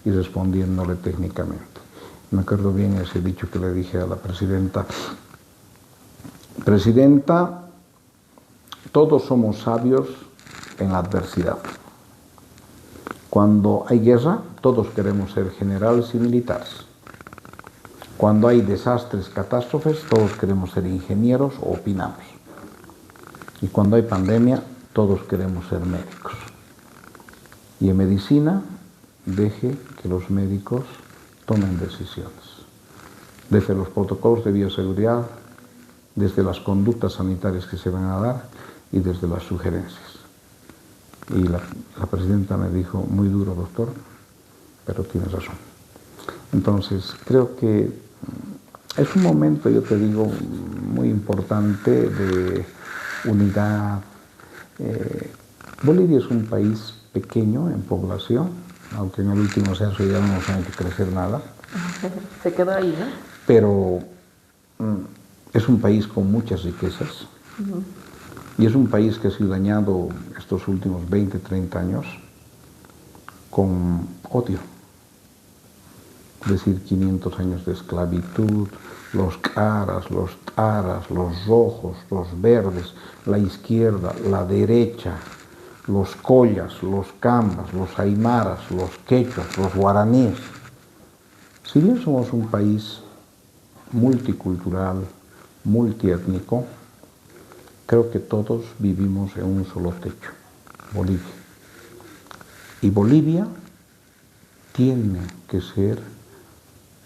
[SPEAKER 2] y respondiéndole técnicamente. Me acuerdo bien ese dicho que le dije a la presidenta: Presidenta, todos somos sabios en la adversidad. Cuando hay guerra, todos queremos ser generales y militares. Cuando hay desastres, catástrofes, todos queremos ser ingenieros o opinamos. Y cuando hay pandemia, todos queremos ser médicos. Y en medicina, deje que los médicos tomen decisiones. Desde los protocolos de bioseguridad, desde las conductas sanitarias que se van a dar y desde las sugerencias. Y la presidenta me dijo, muy duro, doctor, pero tienes razón. Entonces, creo que es un momento, yo te digo, muy importante de unidad. Bolivia es un país pequeño en población, aunque en el último censo ya no nos hay que crecer nada.
[SPEAKER 1] Se quedó ahí, ¿no?
[SPEAKER 2] Pero es un país con muchas riquezas. Y es un país que ha sido dañado estos últimos 20, 30 años con odio. Es decir, 500 años de esclavitud, los caras, los taras, los rojos, los verdes, la izquierda, la derecha, los collas, los cambas, los aymaras, los quechuas, los guaraníes. Si bien somos un país multicultural, multiétnico, creo que todos vivimos en un solo techo, Bolivia. Y Bolivia tiene que ser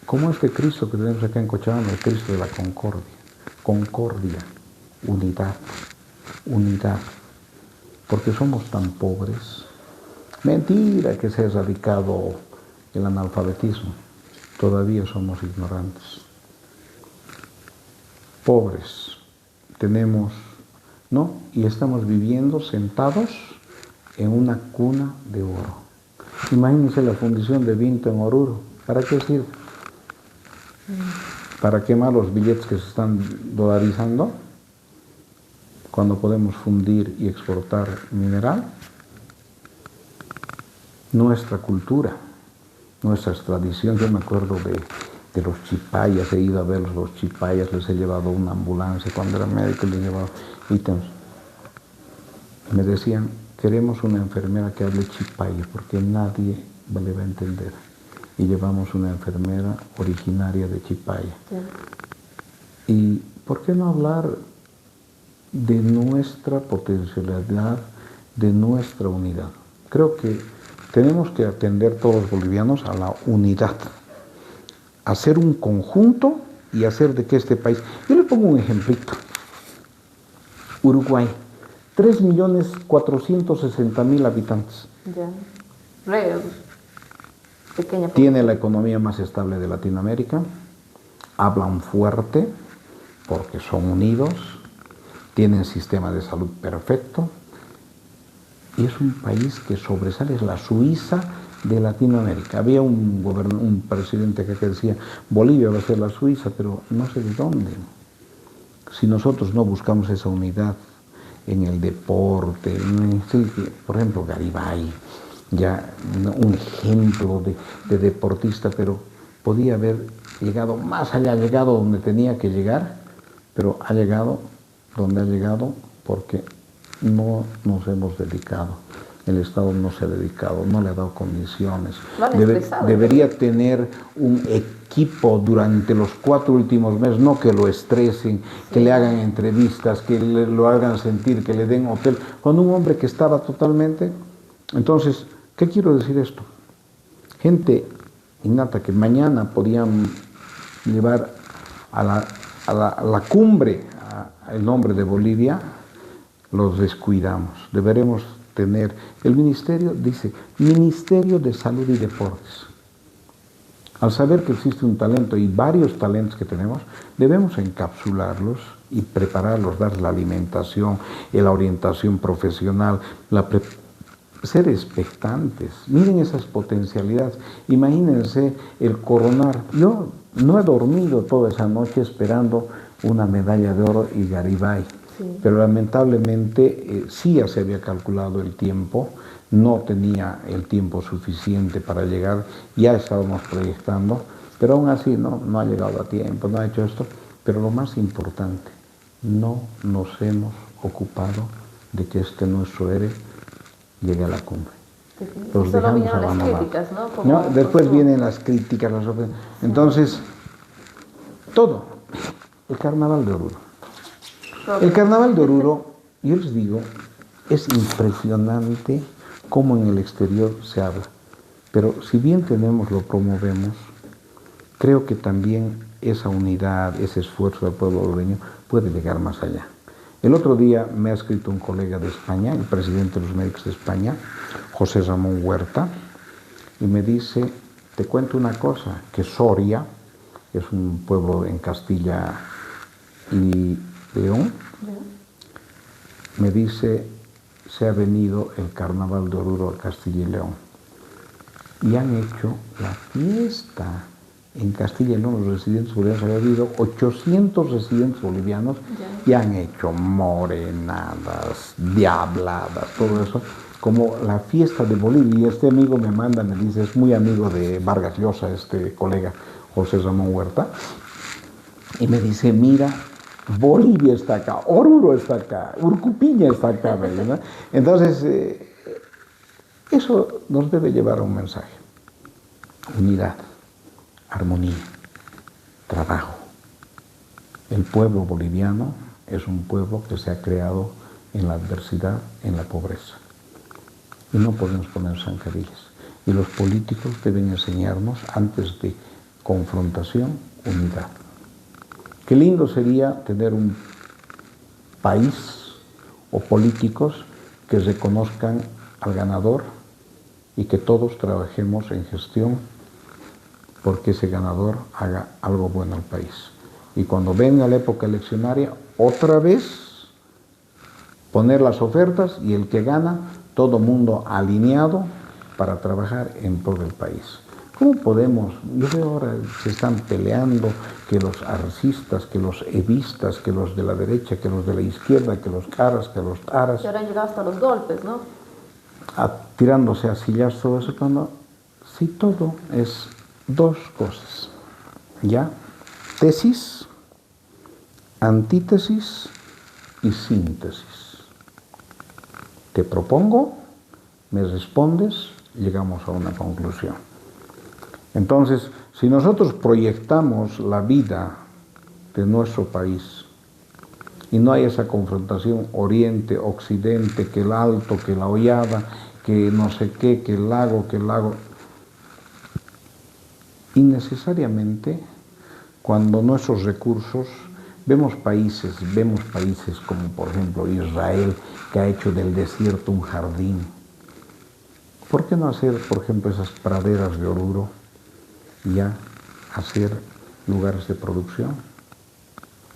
[SPEAKER 2] como este Cristo que tenemos acá en Cochabamba, el Cristo de la concordia. Concordia, unidad, unidad. Porque somos tan pobres. Mentira que se ha erradicado el analfabetismo. Todavía somos ignorantes. Pobres. Tenemos, ¿no? Y estamos viviendo sentados en una cuna de oro. Imagínense la fundición de Vinto en Oruro. ¿Para qué sirve? ¿Para quemar los billetes que se están dolarizando? Cuando podemos fundir y exportar mineral. Nuestra cultura, nuestras tradiciones. Yo me acuerdo de los chipayas, he ido a ver los chipayas, les he llevado una ambulancia cuando era médico, les he llevado ítems. Me decían, queremos una enfermera que hable chipaya porque nadie le va a entender. Y llevamos una enfermera originaria de Chipaya. Sí. ¿Y por qué no hablar de nuestra potencialidad, de nuestra unidad? Creo que tenemos que atender todos los bolivianos a la unidad, hacer un conjunto y hacer de que este país... Yo le pongo un ejemplito. Uruguay, 3.460.000 habitantes.
[SPEAKER 1] Ya. Re pequeña.
[SPEAKER 2] Tiene la economía más estable de Latinoamérica, hablan fuerte porque son unidos, tienen sistema de salud perfecto y es un país que sobresale, es la Suiza de Latinoamérica. Había un presidente que decía, Bolivia va a ser la Suiza, pero no sé de dónde. Si nosotros no buscamos esa unidad en el deporte, por ejemplo, Garibay, ya un ejemplo de deportista, pero podía haber llegado más allá, ha llegado donde tenía que llegar, pero ha llegado donde ha llegado porque no nos hemos dedicado. El Estado no se ha dedicado, no le ha dado condiciones. Debería tener un equipo durante los 4 últimos meses, no que lo estresen, que le hagan entrevistas, que lo hagan sentir, que le den hotel, con un hombre que estaba totalmente... Entonces, ¿qué quiero decir esto? Gente innata que mañana podían llevar a la cumbre el nombre de Bolivia, los descuidamos. Deberemos tener, el ministerio dice, Ministerio de Salud y Deportes. Al saber que existe un talento y varios talentos que tenemos, debemos encapsularlos y prepararlos, dar la alimentación, la orientación profesional, ser expectantes. Miren esas potencialidades. Imagínense el coronar. Yo no he dormido toda esa noche esperando una medalla de oro y Garibay. Sí. Pero lamentablemente sí ya se había calculado el tiempo, no tenía el tiempo suficiente para llegar, ya estábamos proyectando, pero aún así no ha llegado a tiempo, no ha hecho esto. Pero lo más importante, no nos hemos ocupado de que nuestro héroe llegue a la cumbre. Los dejamos abandonados. ¿No? Después vienen las críticas, las ofensas. Entonces, todo. El Carnaval de Oruro. El Carnaval de Oruro, yo les digo, es impresionante cómo en el exterior se habla. Pero si bien lo promovemos, creo que también esa unidad, ese esfuerzo del pueblo orureño puede llegar más allá. El otro día me ha escrito un colega de España, el presidente de los médicos de España, José Ramón Huerta, y me dice, te cuento una cosa, que Soria, que es un pueblo en Castilla y León, me dice, se ha venido el Carnaval de Oruro a Castilla y León y han hecho la fiesta en Castilla y León. Los residentes bolivianos, había habido 800 residentes bolivianos y han hecho morenadas, diabladas, todo eso, como la fiesta de Bolivia. Y este amigo me dice, es muy amigo de Vargas Llosa, este colega José Ramón Huerta, y me dice, mira, Bolivia está acá, Oruro está acá, Urcupiña está acá, ¿verdad? Entonces, eso nos debe llevar a un mensaje: unidad, armonía, trabajo. El pueblo boliviano es un pueblo que se ha creado en la adversidad, en la pobreza. Y no podemos poner zancadillas. Y los políticos deben enseñarnos, antes de confrontación, unidad. Qué lindo sería tener un país o políticos que reconozcan al ganador y que todos trabajemos en gestión porque ese ganador haga algo bueno al país. Y cuando venga la época eleccionaria, otra vez poner las ofertas y el que gana, todo mundo alineado para trabajar en pro del país. ¿Cómo podemos? Yo veo ahora se están peleando que los arcistas, que los evistas, que los de la derecha, que los de la izquierda, que los caras, que los taras.
[SPEAKER 1] Que ahora han llegado hasta los golpes, ¿no?
[SPEAKER 2] Tirándose a sillas, todo eso, cuando si todo es dos cosas, ¿ya? Tesis, antítesis y síntesis. Te propongo, me respondes, llegamos a una conclusión. Entonces, si nosotros proyectamos la vida de nuestro país y no hay esa confrontación oriente-occidente, que el alto, que la hollada, que no sé qué, que el lago, innecesariamente, cuando nuestros recursos vemos países como por ejemplo Israel, que ha hecho del desierto un jardín. ¿Por qué no hacer, por ejemplo, esas praderas de Oruro y ya hacer lugares de producción?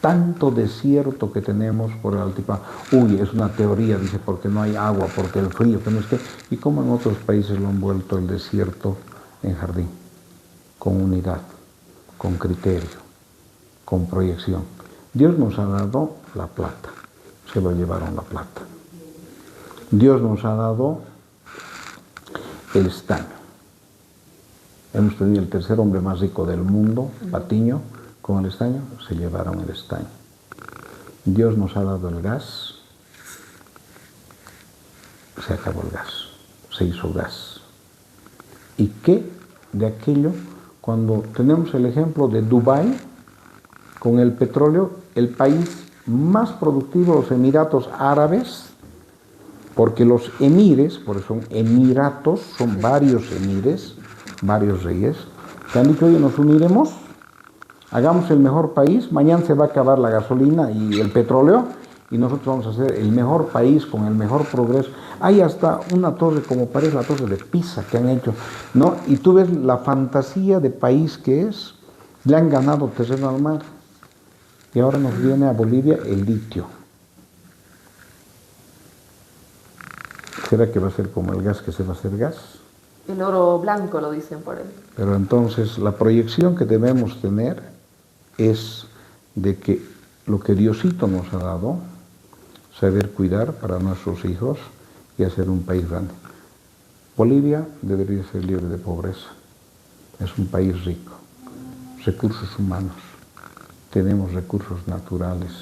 [SPEAKER 2] Tanto desierto que tenemos por el altiplano. Uy, es una teoría, dice, porque no hay agua, porque el frío, que no es que... ¿Y cómo en otros países lo han vuelto el desierto en jardín? Con unidad, con criterio, con proyección. Dios nos ha dado la plata, se lo llevaron la plata. Dios nos ha dado el estaño. Hemos tenido el tercer hombre más rico del mundo, Patiño, con el estaño, se llevaron el estaño. Dios nos ha dado el gas, se acabó el gas, se hizo gas. ¿Y qué de aquello? Cuando tenemos el ejemplo de Dubái, con el petróleo, el país más productivo, los Emiratos Árabes, porque los emires, por eso son emiratos, son varios emires, varios reyes, que han dicho, oye, nos uniremos, hagamos el mejor país, mañana se va a acabar la gasolina y el petróleo, y nosotros vamos a ser el mejor país con el mejor progreso. Hay hasta una torre, como parece la torre de Pisa, que han hecho, ¿no? Y tú ves la fantasía de país que es, le han ganado terreno al mar. Y ahora nos viene a Bolivia el litio. ¿Será que va a ser como el gas, que se va a hacer gas?
[SPEAKER 1] El oro blanco, lo dicen por él.
[SPEAKER 2] Pero entonces la proyección que debemos tener es de que lo que Diosito nos ha dado, saber cuidar para nuestros hijos y hacer un país grande. Bolivia debería ser libre de pobreza. Es un país rico. Recursos humanos. Tenemos recursos naturales.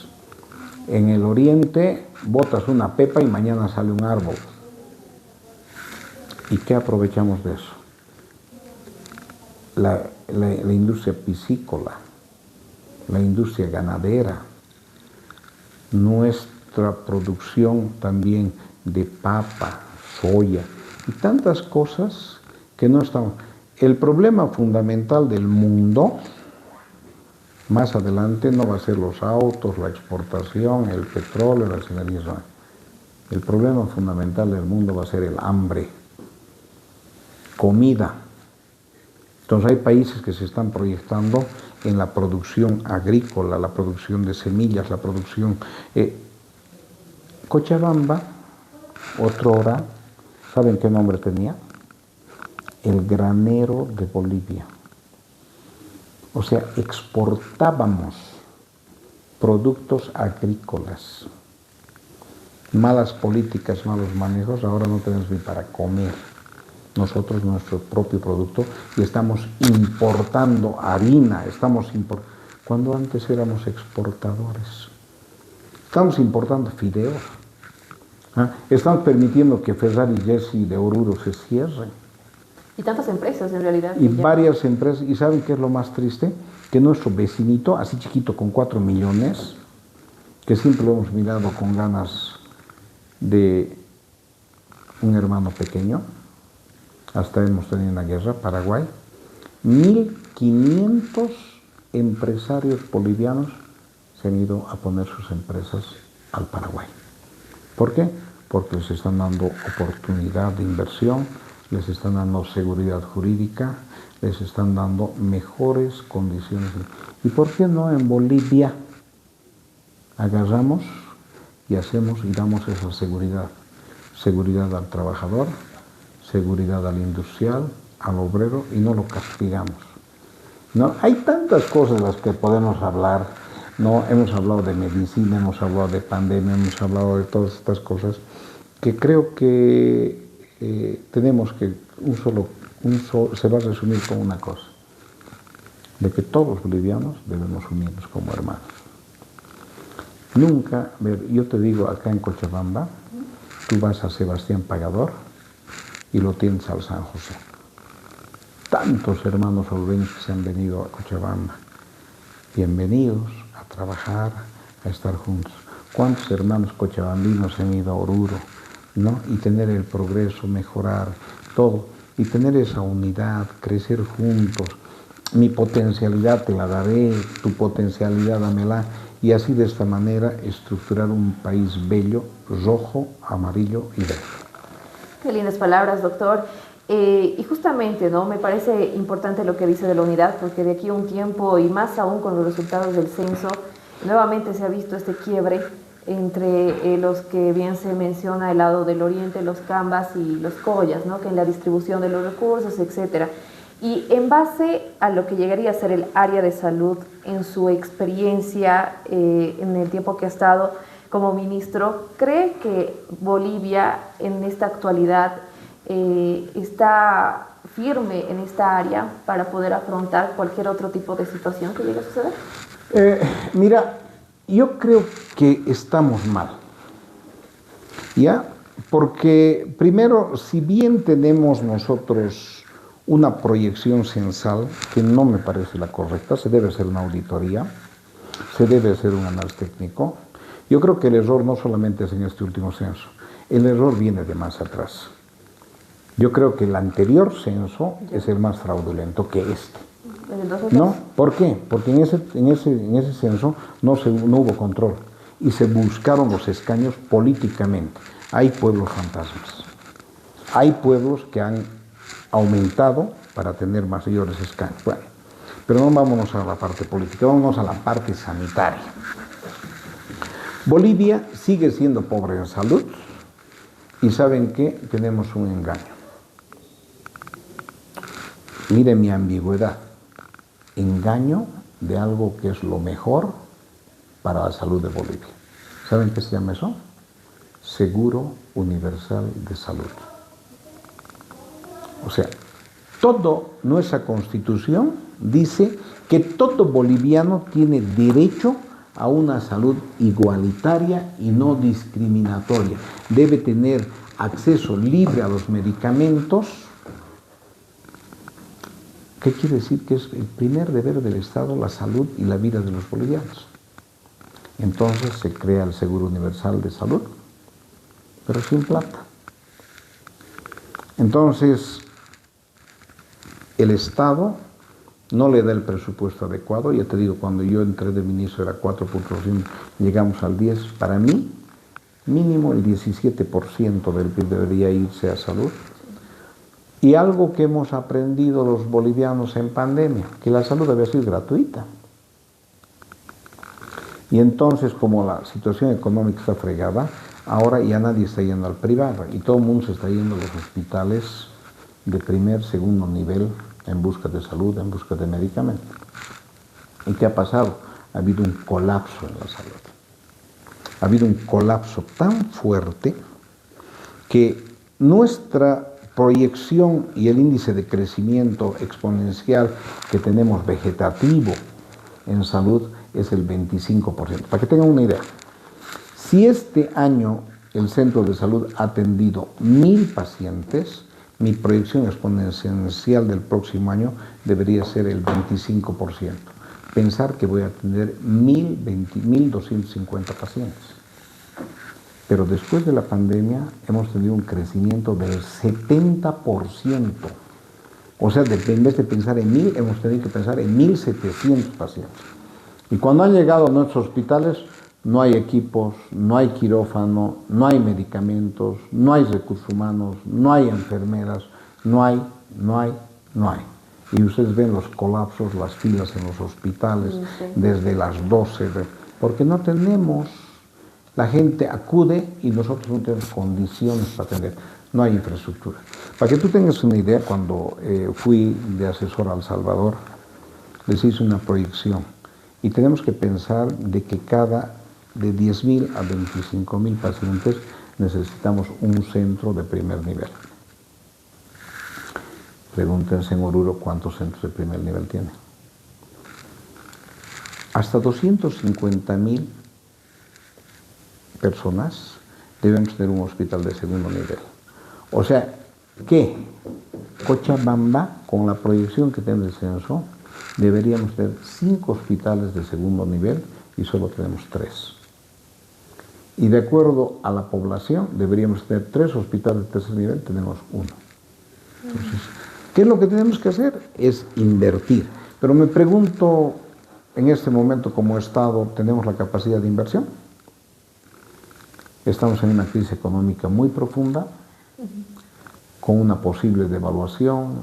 [SPEAKER 2] En el oriente botas una pepa y mañana sale un árbol. ¿Y qué aprovechamos de eso? La industria piscícola, la industria ganadera, nuestra producción también de papa, soya y tantas cosas que no están. El problema fundamental del mundo más adelante no va a ser los autos, la exportación, el petróleo, las energías. El problema fundamental del mundo va a ser el hambre, comida. Entonces hay países que se están proyectando en la producción agrícola, la producción de semillas, la producción... Cochabamba, otrora, ¿saben qué nombre tenía? El granero de Bolivia. O sea, exportábamos productos agrícolas. Malas políticas, malos manejos, ahora no tenemos ni para comer. Nosotros nuestro propio producto y estamos importando harina, cuando antes éramos exportadores. Estamos importando fideos. Estamos permitiendo que Ferrari Jersey de Oruro se cierren.
[SPEAKER 1] Y tantas empresas en realidad.
[SPEAKER 2] Y varias empresas. ¿Y saben qué es lo más triste? Que nuestro vecinito, así chiquito, con 4 millones, que siempre lo hemos mirado con ganas de un hermano pequeño, hasta hemos tenido una guerra, Paraguay, 1.500 empresarios bolivianos se han ido a poner sus empresas al Paraguay. ¿Por qué? Porque les están dando oportunidad de inversión, les están dando seguridad jurídica, les están dando mejores condiciones. ¿Y por qué no en Bolivia agarramos y hacemos y damos esa seguridad? Seguridad al trabajador, seguridad al industrial, al obrero, y no lo castigamos. ¿No? Hay tantas cosas de las que podemos hablar, ¿no? Hemos hablado de medicina, hemos hablado de pandemia, hemos hablado de todas estas cosas, que creo que tenemos que se va a resumir con una cosa, de que todos los bolivianos debemos unirnos como hermanos. Nunca, yo te digo, acá en Cochabamba, tú vas a Sebastián Pagador y lo tienes al San José. Tantos hermanos orureños que se han venido a Cochabamba. Bienvenidos a trabajar, a estar juntos. ¿Cuántos hermanos cochabambinos han ido a Oruro, ¿no? Y tener el progreso, mejorar todo, y tener esa unidad, crecer juntos. Mi potencialidad te la daré, tu potencialidad dámela, y así de esta manera estructurar un país bello, rojo, amarillo y verde.
[SPEAKER 1] Qué lindas palabras, doctor. Y justamente, ¿no? Me parece importante lo que dice de la unidad, porque de aquí a un tiempo, y más aún con los resultados del censo, nuevamente se ha visto este quiebre entre los que bien se menciona el lado del oriente, los Cambas y los Collas, ¿no? Que en la distribución de los recursos, etcétera. Y en base a lo que llegaría a ser el área de salud, en su experiencia, en el tiempo que ha estado como ministro, ¿cree que Bolivia en esta actualidad está firme en esta área para poder afrontar cualquier otro tipo de situación que llegue a suceder?
[SPEAKER 2] Mira, yo creo que estamos mal, ¿ya? Porque primero, si bien tenemos nosotros una proyección censal que no me parece la correcta, se debe hacer una auditoría, se debe hacer un análisis técnico. Yo creo que el error no solamente es en este último censo, el error viene de más atrás. Yo creo que el anterior censo es el más fraudulento que este. ¿No? ¿Por qué? Porque en ese censo no hubo control y se buscaron los escaños políticamente. Hay pueblos fantasmas. Hay pueblos que han aumentado para tener mayores escaños. Bueno, pero no vámonos a la parte política, vámonos a la parte sanitaria. Bolivia sigue siendo pobre en salud y ¿saben qué? Tenemos un engaño. Mire mi ambigüedad. Engaño de algo que es lo mejor para la salud de Bolivia. ¿Saben qué se llama eso? Seguro Universal de Salud. O sea, nuestra Constitución dice que todo boliviano tiene derecho a una salud igualitaria y no discriminatoria. Debe tener acceso libre a los medicamentos. ¿Qué quiere decir? Que es el primer deber del Estado la salud y la vida de los bolivianos. Entonces se crea el Seguro Universal de Salud, pero sin plata. Entonces, el Estado no le da el presupuesto adecuado. Ya te digo, cuando yo entré de ministro era 4.5, llegamos al 10. Para mí, mínimo el 17% del PIB debería irse a salud. Y algo que hemos aprendido los bolivianos en pandemia, que la salud debe ser gratuita. Y entonces, como la situación económica está fregada, ahora ya nadie está yendo al privado y todo el mundo se está yendo a los hospitales de primer, segundo nivel en busca de salud, en busca de medicamentos. ¿Y qué ha pasado? Ha habido un colapso en la salud. Ha habido un colapso tan fuerte que nuestra proyección y el índice de crecimiento exponencial que tenemos vegetativo en salud es el 25%. Para que tengan una idea, si este año el centro de salud ha atendido 1.000 pacientes, mi proyección exponencial del próximo año debería ser el 25%. Pensar que voy a atender 1.250 pacientes. Pero después de la pandemia hemos tenido un crecimiento del 70%. O sea, en vez de pensar en 1.000, hemos tenido que pensar en 1.700 pacientes. Y cuando han llegado a nuestros hospitales, no hay equipos, no hay quirófano, no hay medicamentos, no hay recursos humanos, no hay enfermeras, no hay. Y ustedes ven los colapsos, las filas en los hospitales desde las 12, porque no tenemos. La gente acude y nosotros no tenemos condiciones para atender. No hay infraestructura. Para que tú tengas una idea, cuando fui de asesor a El Salvador, les hice una proyección. Y tenemos que pensar de que de 10.000 a 25.000 pacientes necesitamos un centro de primer nivel. Pregúntense en Oruro cuántos centros de primer nivel tiene. Hasta 250.000 personas debemos tener un hospital de segundo nivel. O sea, que Cochabamba, con la proyección que tiene el censo, deberíamos tener 5 hospitales de segundo nivel y solo tenemos 3. Y de acuerdo a la población, deberíamos tener 3 hospitales de tercer nivel, tenemos 1. Entonces, ¿qué es lo que tenemos que hacer? Es invertir. Pero me pregunto, en este momento como Estado tenemos la capacidad de inversión. Estamos en una crisis económica muy profunda, con una posible devaluación,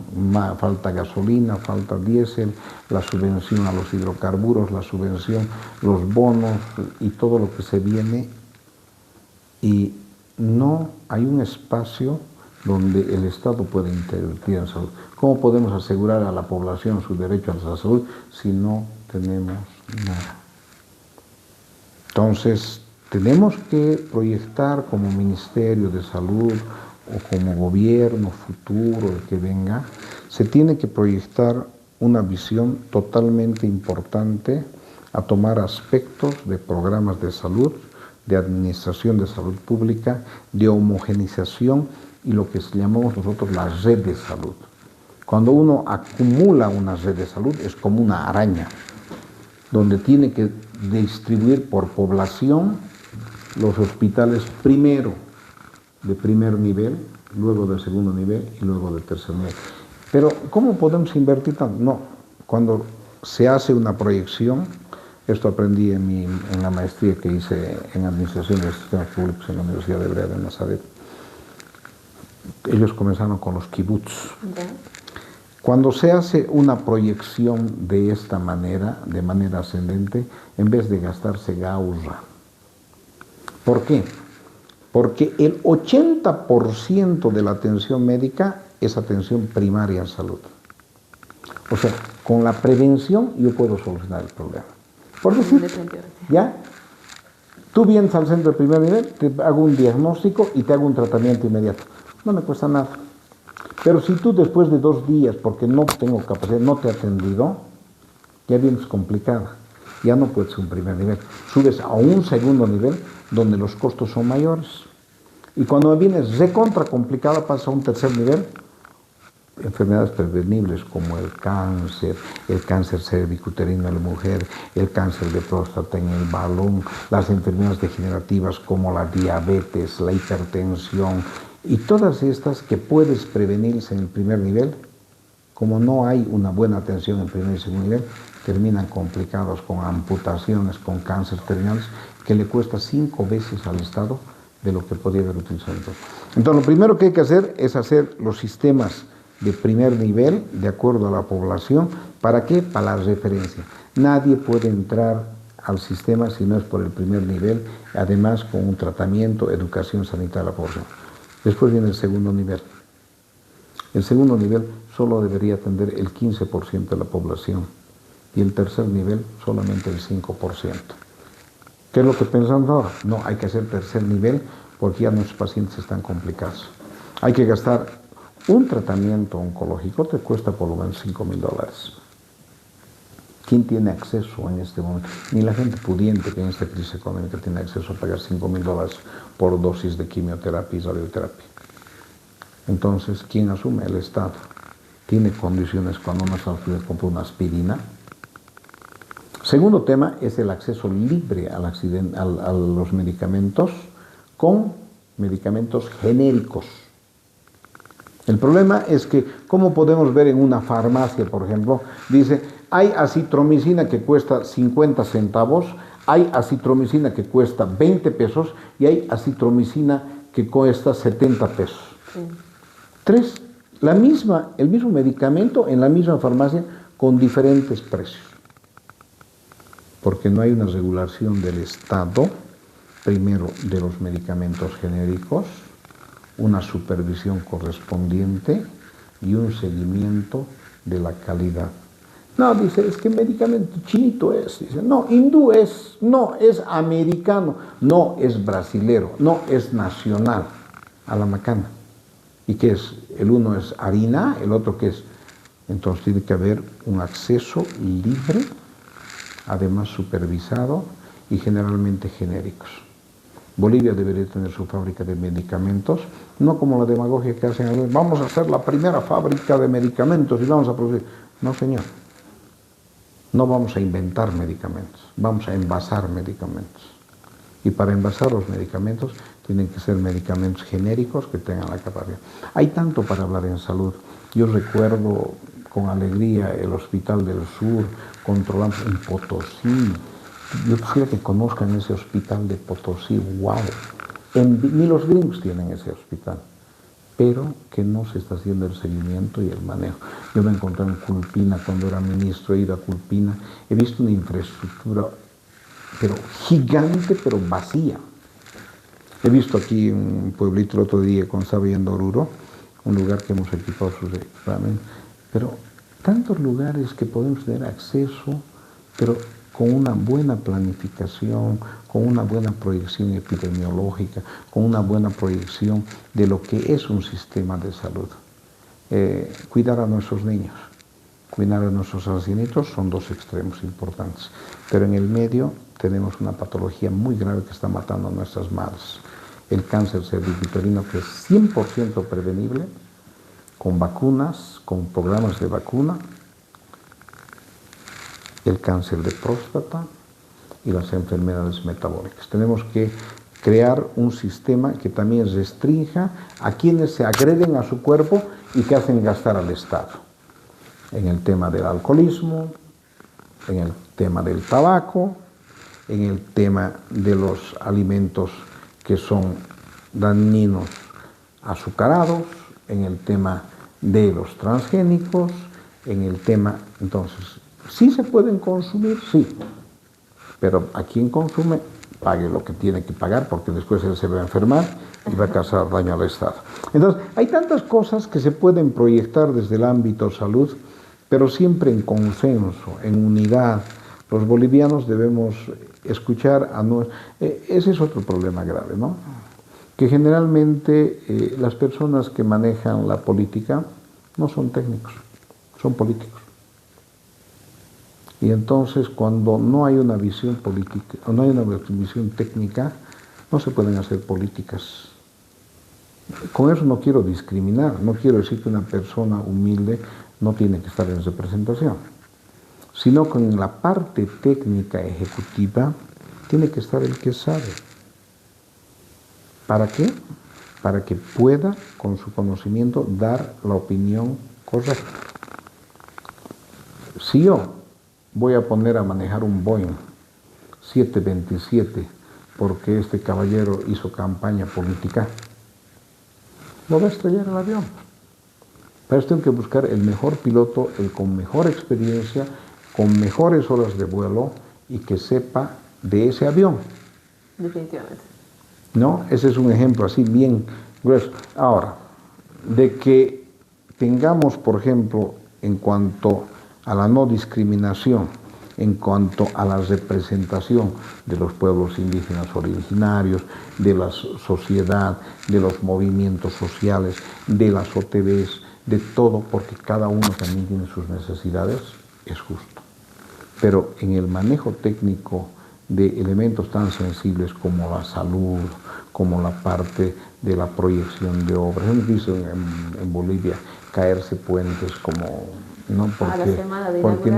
[SPEAKER 2] falta gasolina, falta diésel, la subvención a los hidrocarburos, la subvención, los bonos y todo lo que se viene. Y no hay un espacio donde el Estado puede intervenir en salud. ¿Cómo podemos asegurar a la población su derecho a la salud si no tenemos nada? Entonces, tenemos que proyectar como Ministerio de Salud o como gobierno futuro, el que venga, se tiene que proyectar una visión totalmente importante a tomar aspectos de programas de salud, de administración de salud pública, de homogenización y lo que llamamos nosotros la red de salud. Cuando uno acumula una red de salud es como una araña, donde tiene que distribuir por población los hospitales primero de primer nivel, luego de segundo nivel y luego de tercer nivel. Pero ¿cómo podemos invertir tanto? No, cuando se hace una proyección, esto aprendí en la maestría que hice en Administración de Sistemas Públicos en la Universidad Hebrea de Nazaret. Ellos comenzaron con los kibbutz. Okay. Cuando se hace una proyección de esta manera, de manera ascendente, en vez de gastarse ahorra. ¿Por qué? Porque el 80% de la atención médica es atención primaria en salud. O sea, con la prevención yo puedo solucionar el problema. Por decir, ¿ya? Tú vienes al centro de primer nivel, te hago un diagnóstico y te hago un tratamiento inmediato. No me cuesta nada. Pero si tú después de 2 días, porque no tengo capacidad, no te he atendido, ya vienes complicada. Ya no puedes ser un primer nivel. Subes a un segundo nivel donde los costos son mayores. Y cuando vienes recontra complicada, pasa a un tercer nivel. Enfermedades prevenibles como el cáncer cervicuterino en la mujer, el cáncer de próstata en el varón, las enfermedades degenerativas como la diabetes, la hipertensión y todas estas que puedes prevenirse en el primer nivel, como no hay una buena atención en primer y segundo nivel, terminan complicados con amputaciones, con cáncer terminales, que le cuesta 5 veces al Estado de lo que podría haber utilizado. Entonces, lo primero que hay que hacer es hacer los sistemas de primer nivel, de acuerdo a la población. ¿Para qué? Para la referencia. Nadie puede entrar al sistema si no es por el primer nivel, además con un tratamiento, educación sanitaria de la población. Después viene el segundo nivel. El segundo nivel solo debería atender el 15% de la población y el tercer nivel solamente el 5%. ¿Qué es lo que pensamos ahora? No, hay que hacer tercer nivel porque ya nuestros pacientes están complicados. Hay que gastar un tratamiento oncológico, te cuesta por lo menos $5,000. ¿Quién tiene acceso en este momento? Ni la gente pudiente que en esta crisis económica tiene acceso a pagar $5,000 por dosis de quimioterapia y radioterapia. Entonces, ¿quién asume? El Estado. ¿Tiene condiciones cuando uno compra una aspirina? Segundo tema es el acceso libre a los medicamentos con medicamentos genéricos. El problema es que, como podemos ver en una farmacia, por ejemplo, dice, hay acitromicina que cuesta 50 centavos, hay acitromicina que cuesta 20 pesos y hay acitromicina que cuesta 70 pesos. Sí. 3, el mismo medicamento en la misma farmacia con diferentes precios. Porque no hay una regulación del Estado, primero de los medicamentos genéricos, una supervisión correspondiente y un seguimiento de la calidad. No, dice, es que medicamento chinito es. Dice, no, hindú es, no, es americano, no, es brasilero, no, es nacional, a la macana. ¿Y qué es? El uno es harina, el otro ¿qué es? Entonces tiene que haber un acceso libre, además supervisado y generalmente genéricos. Bolivia debería tener su fábrica de medicamentos, no como la demagogia que hacen, vamos a hacer la primera fábrica de medicamentos y vamos a producir. No, señor, no vamos a inventar medicamentos, vamos a envasar medicamentos. Y para envasar los medicamentos tienen que ser medicamentos genéricos que tengan la capacidad. Hay tanto para hablar en salud. Yo recuerdo con alegría el Hospital del Sur, controlamos en Potosí. Yo quisiera que conozcan ese hospital de Potosí, wow. Ni los gringos tienen ese hospital, pero que no se está haciendo el seguimiento y el manejo. Yo me encontré en Culpina cuando era ministro, he ido a Culpina, he visto una infraestructura, pero gigante, pero vacía. He visto aquí un pueblito el otro día cuando estaba yendo a Oruro, un lugar que hemos equipado sus equipamientos, pero tantos lugares que podemos tener acceso, pero con una buena planificación, con una buena proyección epidemiológica, con una buena proyección de lo que es un sistema de salud. Cuidar a nuestros niños, cuidar a nuestros ancianitos son dos extremos importantes, pero en el medio tenemos una patología muy grave que está matando a nuestras madres. El cáncer cervicuterino, que es 100% prevenible, con vacunas, con programas de vacuna, el cáncer de próstata y las enfermedades metabólicas. Tenemos que crear un sistema que también restrinja a quienes se agreden a su cuerpo y que hacen gastar al Estado. En el tema del alcoholismo, en el tema del tabaco, en el tema de los alimentos que son dañinos azucarados, en el tema de los transgénicos, en el tema, entonces, ¿sí se pueden consumir? Sí, pero a quien consume, pague lo que tiene que pagar, porque después él se va a enfermar y va a causar daño al Estado. Entonces, hay tantas cosas que se pueden proyectar desde el ámbito salud, pero siempre en consenso, en unidad. Los bolivianos debemos escuchar a nosotros. Ese es otro problema grave, ¿no? Que generalmente las personas que manejan la política no son técnicos, son políticos. Y entonces cuando no hay una visión política, o no hay una visión técnica, no se pueden hacer políticas. Con eso no quiero discriminar, no quiero decir que una persona humilde no tiene que estar en representación, sino que en la parte técnica ejecutiva tiene que estar el que sabe. ¿Para qué? Para que pueda, con su conocimiento, dar la opinión correcta. Si yo voy a poner a manejar un Boeing 727 porque este caballero hizo campaña política, lo va a estrellar el avión. Para eso tengo que buscar el mejor piloto, el con mejor experiencia, con mejores horas de vuelo y que sepa de ese avión.
[SPEAKER 1] Definitivamente.
[SPEAKER 2] ¿No? Ese es un ejemplo así bien grueso. Ahora, de que tengamos, por ejemplo, en cuanto a la no discriminación, en cuanto a la representación de los pueblos indígenas originarios, de la sociedad, de los movimientos sociales, de las OTBs, de todo, porque cada uno también tiene sus necesidades, es justo. Pero en el manejo técnico de elementos tan sensibles como la salud, como la parte de la proyección de obras. Hemos visto en Bolivia caerse puentes como, ¿no? Porque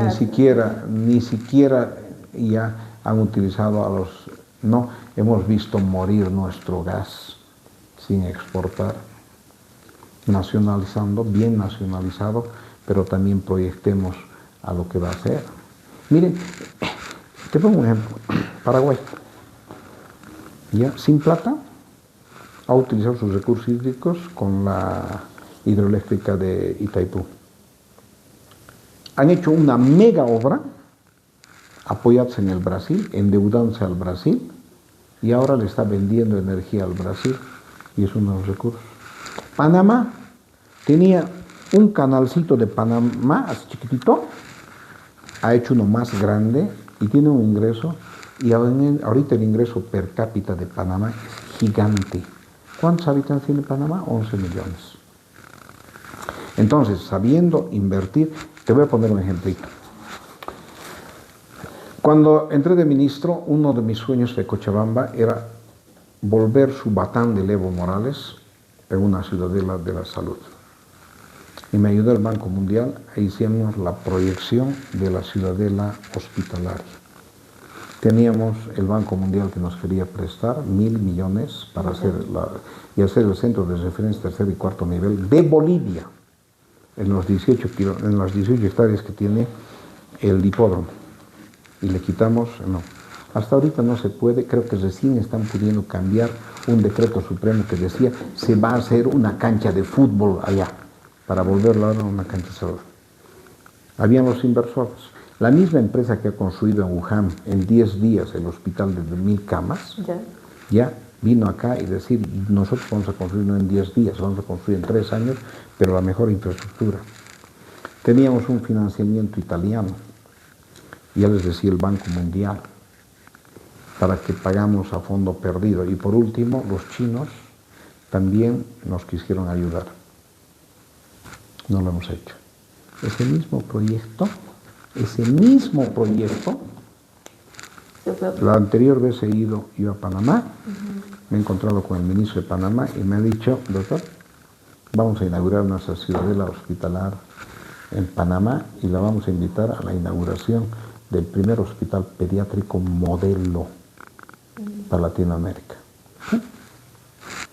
[SPEAKER 2] ni siquiera ya han utilizado a los, no, hemos visto morir nuestro gas sin exportar, nacionalizando, bien nacionalizado, pero también proyectemos a lo que va a ser. Miren, te pongo un ejemplo. Paraguay, ya sin plata, ha utilizado sus recursos hídricos con la hidroeléctrica de Itaipú. Han hecho una mega obra, apoyados en el Brasil, endeudándose al Brasil, y ahora le está vendiendo energía al Brasil, y es uno de los recursos. Panamá tenía un canalcito de Panamá, así chiquitito, ha hecho uno más grande, y tiene un ingreso, y ahorita el ingreso per cápita de Panamá es gigante. ¿Cuántos habitantes tiene Panamá? 11 millones. Entonces, sabiendo invertir, te voy a poner un ejemplito. Cuando entré de ministro, uno de mis sueños de Cochabamba era volver Subatán de Evo Morales en una ciudadela de la salud. Y me ayudó el Banco Mundial, e hicimos la proyección de la ciudadela hospitalaria. Teníamos el Banco Mundial que nos quería prestar 1.000 millones para hacer el centro de referencia tercer y cuarto nivel de Bolivia. en los 18 hectáreas que tiene el hipódromo. Y le quitamos, no. Hasta ahorita no se puede, creo que recién están pudiendo cambiar un decreto supremo que decía se va a hacer una cancha de fútbol allá, para volverlo ahora una cancha cerrada. Habían los inversores. La misma empresa que ha construido en Wuhan en 10 días el hospital de 1000 camas, ya vino acá y decir, nosotros vamos a construir no en 10 días, vamos a construir en 3 años, pero la mejor infraestructura. Teníamos un financiamiento italiano, ya les decía el Banco Mundial, para que pagamos a fondo perdido. Y por último, los chinos también nos quisieron ayudar. No lo hemos hecho. Ese mismo proyecto, la anterior vez he ido yo a Panamá, me he encontrado con el ministro de Panamá y me ha dicho, doctor, vamos a inaugurar nuestra ciudadela hospitalar en Panamá y la vamos a invitar a la inauguración del primer hospital pediátrico modelo para Latinoamérica.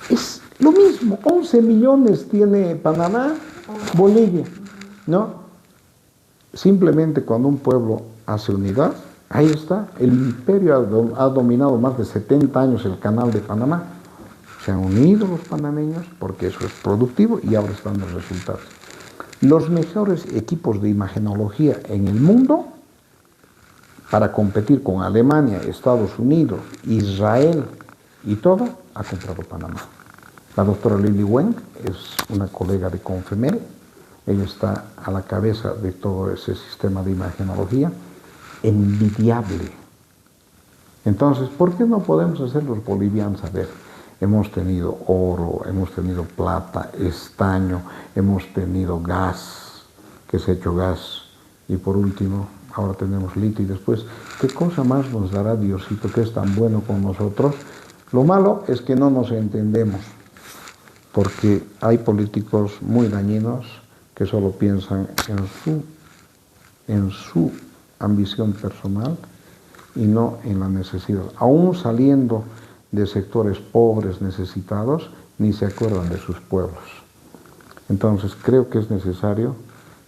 [SPEAKER 2] Es lo mismo, 11 millones tiene Panamá, Bolivia, ¿no? Simplemente cuando un pueblo hace unidad, ahí está, el imperio ha dominado más de 70 años el canal de Panamá. Se han unido los panameños porque eso es productivo y ahora están los resultados. Los mejores equipos de imagenología en el mundo para competir con Alemania, Estados Unidos, Israel y todo, ha comprado Panamá. La doctora Lili Weng es una colega de Confemel, ella está a la cabeza de todo ese sistema de imagenología, envidiable. Entonces, ¿por qué no podemos hacer los bolivianos? A ver, hemos tenido oro, hemos tenido plata, estaño, hemos tenido gas, que se ha hecho gas, y por último, ahora tenemos litio y después, ¿qué cosa más nos dará Diosito que es tan bueno con nosotros? Lo malo es que no nos entendemos, porque hay políticos muy dañinos que solo piensan en su ambición personal y no en la necesidad. Aún saliendo de sectores pobres, necesitados, ni se acuerdan de sus pueblos. Entonces creo que es necesario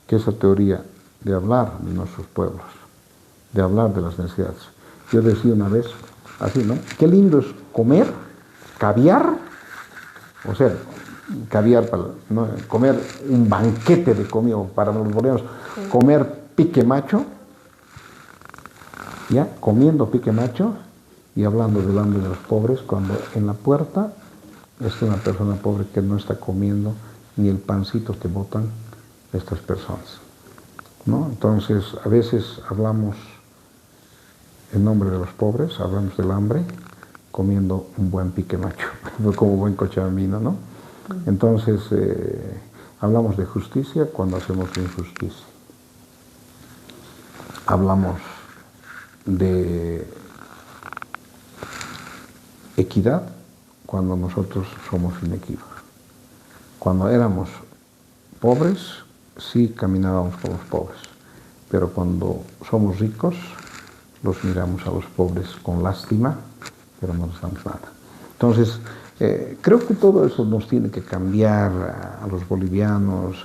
[SPEAKER 2] que esa teoría de hablar de nuestros pueblos, de hablar de las necesidades. Yo decía una vez, así, ¿no? Qué lindo es comer caviar, o sea, caviar, ¿no? Comer un banquete de comida para los bolivianos, comer pique macho, ya, comiendo pique macho y hablando del hambre de los pobres, cuando en la puerta está una persona pobre que no está comiendo ni el pancito que botan estas personas, ¿no? Entonces, a veces hablamos en nombre de los pobres, hablamos del hambre, comiendo un buen pique macho, como buen cochabambino, ¿no? Entonces, hablamos de justicia cuando hacemos injusticia. Hablamos de equidad cuando nosotros somos inequívocos. Cuando éramos pobres, sí caminábamos con los pobres, pero cuando somos ricos, los miramos a los pobres con lástima, pero no les damos nada. Entonces, creo que todo eso nos tiene que cambiar a los bolivianos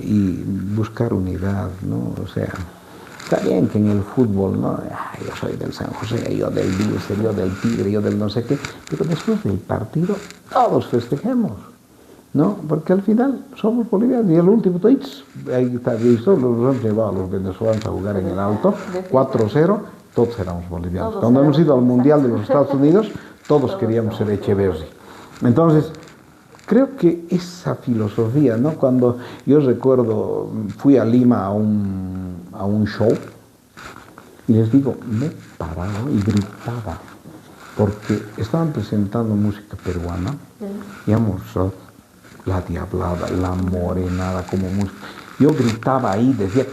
[SPEAKER 2] y buscar unidad, ¿no? O sea, está bien que en el fútbol, ¿no? Ay, yo soy del San José, yo del Dice, yo del Tigre, yo del no sé qué, pero después del partido todos festejemos, ¿no? Porque al final somos bolivianos y el último tweets, ahí está visto, los han llevado a los venezolanos a jugar en el Alto, 4-0, todos éramos bolivianos. Cuando hemos ido al Mundial de los Estados Unidos, todos queríamos ser Echeverri. Entonces, creo que esa filosofía, ¿no? Cuando yo recuerdo, fui a Lima a un show, y les digo, me paraba y gritaba, porque estaban presentando música peruana, digamos, la diablada, la morenada, como música. Yo gritaba ahí, decía,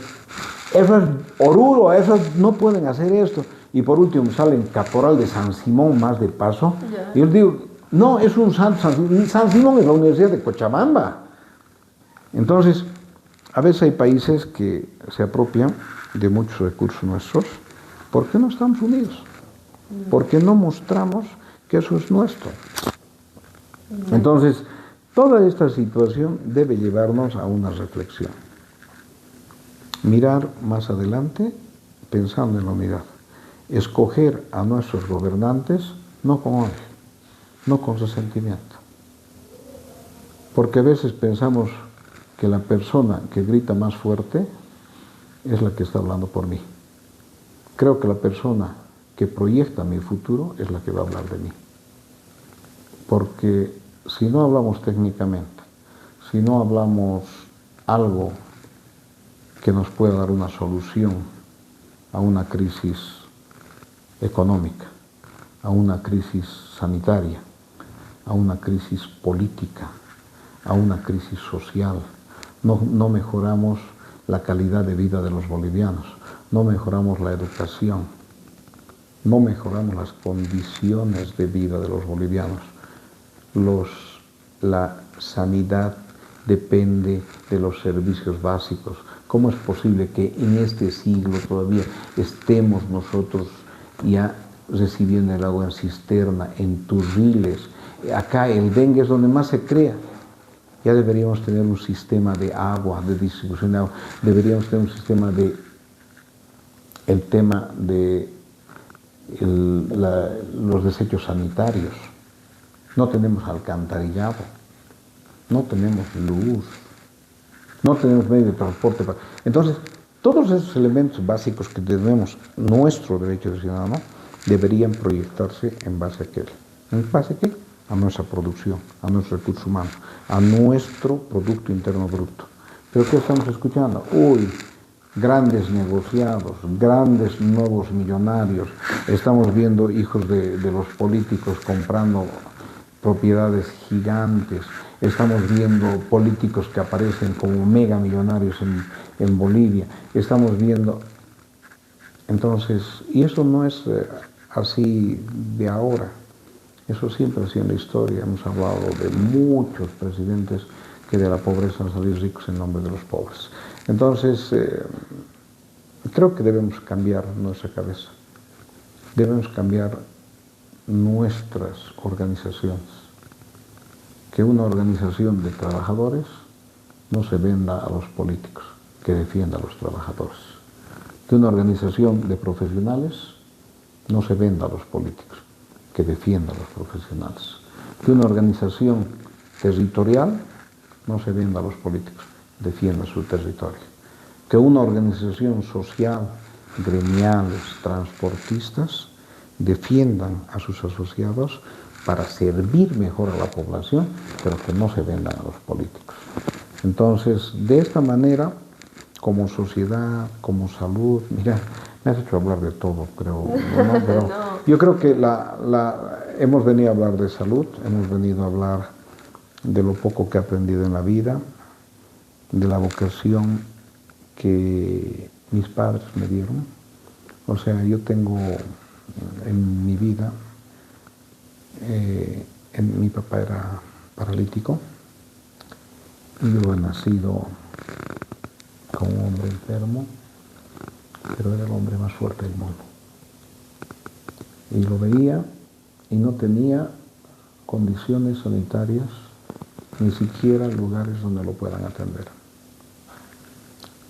[SPEAKER 2] eso es Oruro, eso no pueden hacer esto. Y por último salen Caporal de San Simón más de paso. Y yo digo, no, es un San Simón es la Universidad de Cochabamba. Entonces, a veces hay países que se apropian de muchos recursos nuestros. ¿Por qué no estamos unidos? ¿Por qué no mostramos que eso es nuestro? Entonces, Toda esta situación debe llevarnos a una reflexión. Mirar más adelante pensando en la unidad. Escoger a nuestros gobernantes no con odio, no con resentimiento. Porque a veces pensamos que la persona que grita más fuerte es la que está hablando por mí. Creo que la persona que proyecta mi futuro es la que va a hablar de mí. Porque si no hablamos técnicamente, si no hablamos algo que nos pueda dar una solución a una crisis económica, a una crisis sanitaria, a una crisis política, a una crisis social, no mejoramos la calidad de vida de los bolivianos, no mejoramos la educación, no mejoramos las condiciones de vida de los bolivianos. La sanidad depende de los servicios básicos. ¿Cómo es posible que en este siglo todavía estemos nosotros ya recibiendo el agua en cisterna, en turriles? Acá el dengue es donde más se crea. Ya deberíamos tener un sistema de agua, de distribución de agua. Deberíamos tener un sistema de el tema de los desechos sanitarios. No tenemos alcantarillado, no tenemos luz, no tenemos medio de transporte. Entonces, todos esos elementos básicos que tenemos, nuestro derecho de ciudadano, deberían proyectarse en base a qué. ¿En base a qué? A nuestra producción, a nuestro recurso humano, a nuestro Producto Interno Bruto. ¿Pero qué estamos escuchando? Uy, grandes negociados, grandes nuevos millonarios. Estamos viendo hijos de los políticos comprando propiedades gigantes. Estamos viendo políticos que aparecen como mega millonarios en Bolivia. Estamos viendo... Entonces, y eso no es así de ahora. Eso siempre ha sido en la historia. Hemos hablado de muchos presidentes que de la pobreza han salido ricos en nombre de los pobres. Entonces, creo que debemos cambiar nuestra cabeza. Debemos cambiar nuestras organizaciones. Que una organización de trabajadores no se venda a los políticos, que defienda a los trabajadores. Que una organización de profesionales no se venda a los políticos, que defienda a los profesionales. Que una organización territorial no se venda a los políticos, defienda su territorio. Que una organización social, gremiales, transportistas, defiendan a sus asociados para servir mejor a la población, pero que no se vendan a los políticos. Entonces, de esta manera, como sociedad, como salud, mira, me has hecho hablar de todo, creo, ¿no? Pero no. Yo creo que hemos venido a hablar de salud, hemos venido a hablar de lo poco que he aprendido en la vida, de la vocación que mis padres me dieron. O sea, yo tengo en mi vida, mi papá era paralítico, y yo he nacido como un hombre enfermo, pero era el hombre más fuerte del mundo. Y lo veía y no tenía condiciones sanitarias, ni siquiera lugares donde lo puedan atender.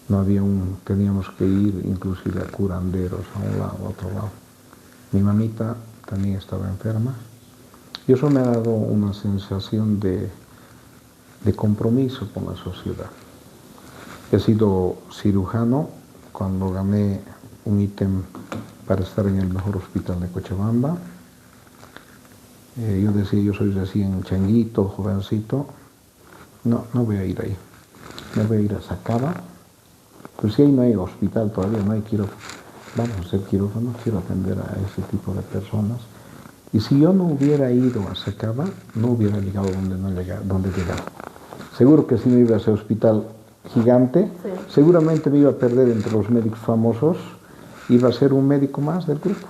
[SPEAKER 2] No había teníamos que ir inclusive a curanderos, a un lado, a otro lado. Mi mamita también estaba enferma. Y eso me ha dado una sensación de compromiso con la sociedad. He sido cirujano cuando gané un ítem para estar en el mejor hospital de Cochabamba. Yo decía, yo soy recién changuito, jovencito. No voy a ir ahí. Me voy a ir a Sacaba. Pues si ahí no hay hospital todavía, no hay quirófano. Vamos a hacer quirófano, quiero atender a ese tipo de personas. Y si yo no hubiera ido a Sacaba, no hubiera llegado donde he llegado. Seguro que si me iba a ese hospital gigante, sí, seguramente me iba a perder entre los médicos famosos, iba a ser un médico más del grupo.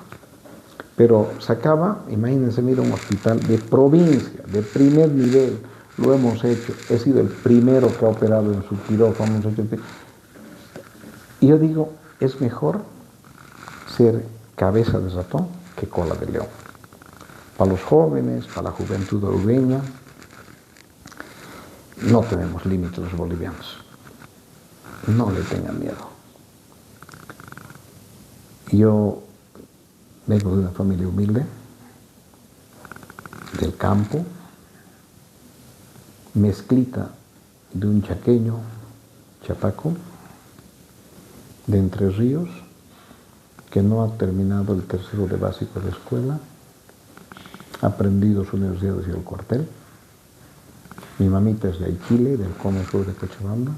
[SPEAKER 2] Pero Sacaba, imagínense, mira, un hospital de provincia, de primer nivel, lo hemos hecho. He sido el primero que ha operado en su quirófano. Y yo digo, es mejor ser cabeza de ratón que cola de león. Para los jóvenes, para la juventud orubeña. No tenemos límites los bolivianos. No le tengan miedo. Yo vengo de una familia humilde, del campo, mezclita de un chaqueño, chapaco, de Entre Ríos, que no ha terminado el tercero de básico de escuela, ha aprendido su universidad de Ciudad del Cuartel. Mi mamita es de Aiquile, del cono sur de Cochabamba.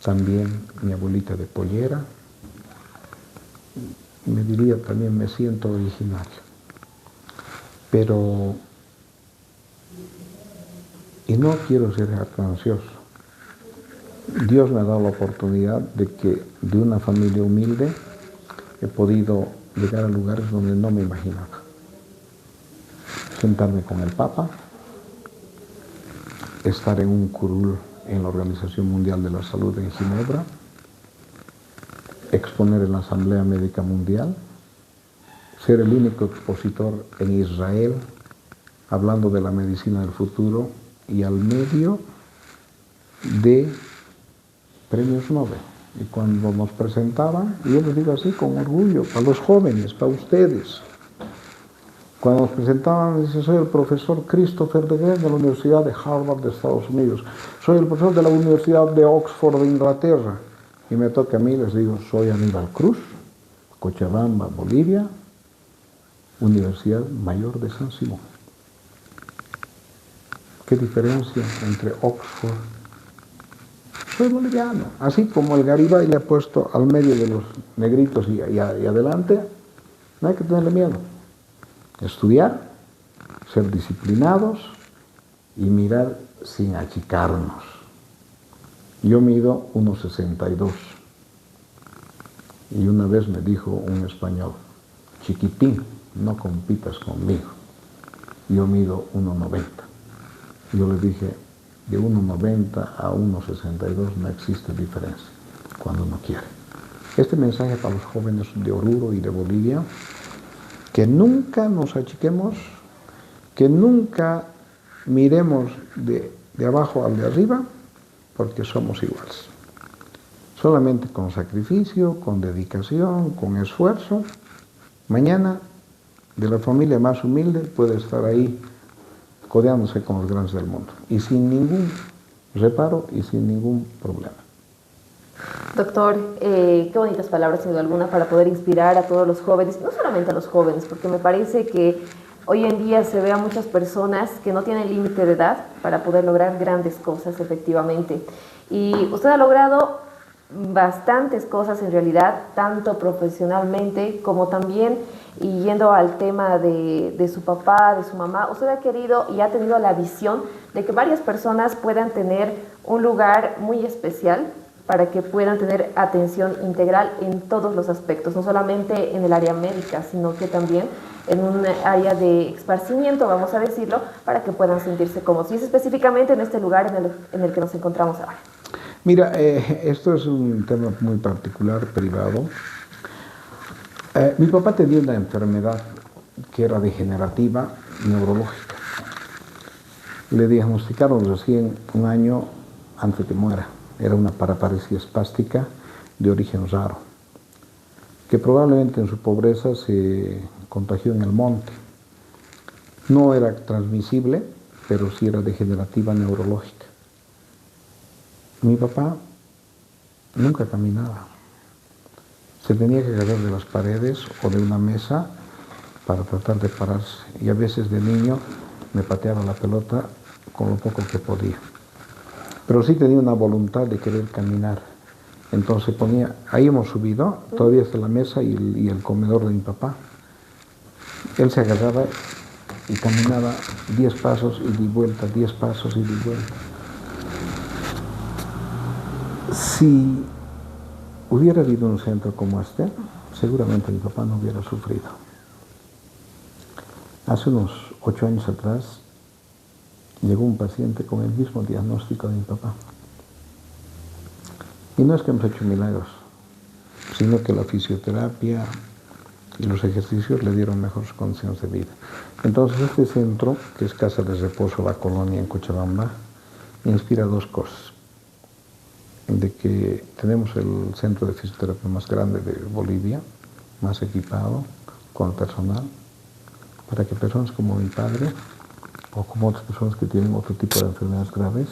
[SPEAKER 2] También mi abuelita de Pollera. Me diría también me siento originario. Pero, y no quiero ser jactancioso, Dios me ha dado la oportunidad de que de una familia humilde he podido llegar a lugares donde no me imaginaba. Sentarme con el Papa, estar en un curul en la Organización Mundial de la Salud en Ginebra, exponer en la Asamblea Médica Mundial, ser el único expositor en Israel hablando de la medicina del futuro y al medio de premios Nobel. Y cuando nos presentaban, y yo les digo así con orgullo, para los jóvenes, para ustedes, cuando nos presentaban, dice, soy el profesor Christopher de Green de la Universidad de Harvard de Estados Unidos, soy el profesor de la Universidad de Oxford de Inglaterra, y me toca a mí, les digo, soy Aníbal Cruz, Cochabamba, Bolivia, Universidad Mayor de San Simón. ¿Qué diferencia entre Oxford? Soy boliviano, así como el Garibay le ha puesto al medio de los negritos y adelante, no hay que tenerle miedo. Estudiar, ser disciplinados y mirar sin achicarnos. Yo mido 1,62 y una vez me dijo un español, chiquitín, no compitas conmigo. Yo mido 1,90. Yo le dije, de 1,90 a 1,62 no existe diferencia cuando uno quiere. Este mensaje para los jóvenes de Oruro y de Bolivia, que nunca nos achiquemos, que nunca miremos de abajo al de arriba, porque somos iguales. Solamente con sacrificio, con dedicación, con esfuerzo, mañana de la familia más humilde puede estar ahí codeándose con los grandes del mundo y sin ningún reparo y sin ningún problema.
[SPEAKER 1] Doctor, qué bonitas palabras sin duda alguna para poder inspirar a todos los jóvenes, no solamente a los jóvenes, porque me parece que hoy en día se ve a muchas personas que no tienen límite de edad para poder lograr grandes cosas efectivamente. Y usted ha logrado bastantes cosas en realidad, tanto profesionalmente como también, y yendo al tema de su papá, de su mamá, usted ha querido y ha tenido la visión de que varias personas puedan tener un lugar muy especial para que puedan tener atención integral en todos los aspectos, no solamente en el área médica, sino que también en un área de esparcimiento, vamos a decirlo, para que puedan sentirse cómodos. Y es específicamente en este lugar en el que nos encontramos ahora.
[SPEAKER 2] Mira, esto es un tema muy particular, privado. Mi papá tenía una enfermedad que era degenerativa, neurológica. Le diagnosticaron recién un año antes de que muera. Era una paraparesia espástica de origen raro, que probablemente en su pobreza se contagió en el monte. No era transmisible, pero sí era degenerativa neurológica. Mi papá nunca caminaba. Se tenía que agarrar de las paredes o de una mesa para tratar de pararse. Y a veces de niño me pateaba la pelota con lo poco que podía. Pero sí tenía una voluntad de querer caminar. Entonces ponía, ahí hemos subido, todavía está la mesa y el comedor de mi papá. Él se agarraba y caminaba 10 pasos y di vuelta, 10 pasos y di vuelta. Si hubiera habido un centro como este, seguramente mi papá no hubiera sufrido. Hace unos 8 años atrás, llegó un paciente con el mismo diagnóstico de mi papá. Y no es que hemos hecho milagros, sino que la fisioterapia y los ejercicios le dieron mejores condiciones de vida. Entonces este centro, que es Casa de Reposo La Colonia en Cochabamba, inspira dos cosas. De que tenemos el centro de fisioterapia más grande de Bolivia, más equipado, con personal, para que personas como mi padre o como otras personas que tienen otro tipo de enfermedades graves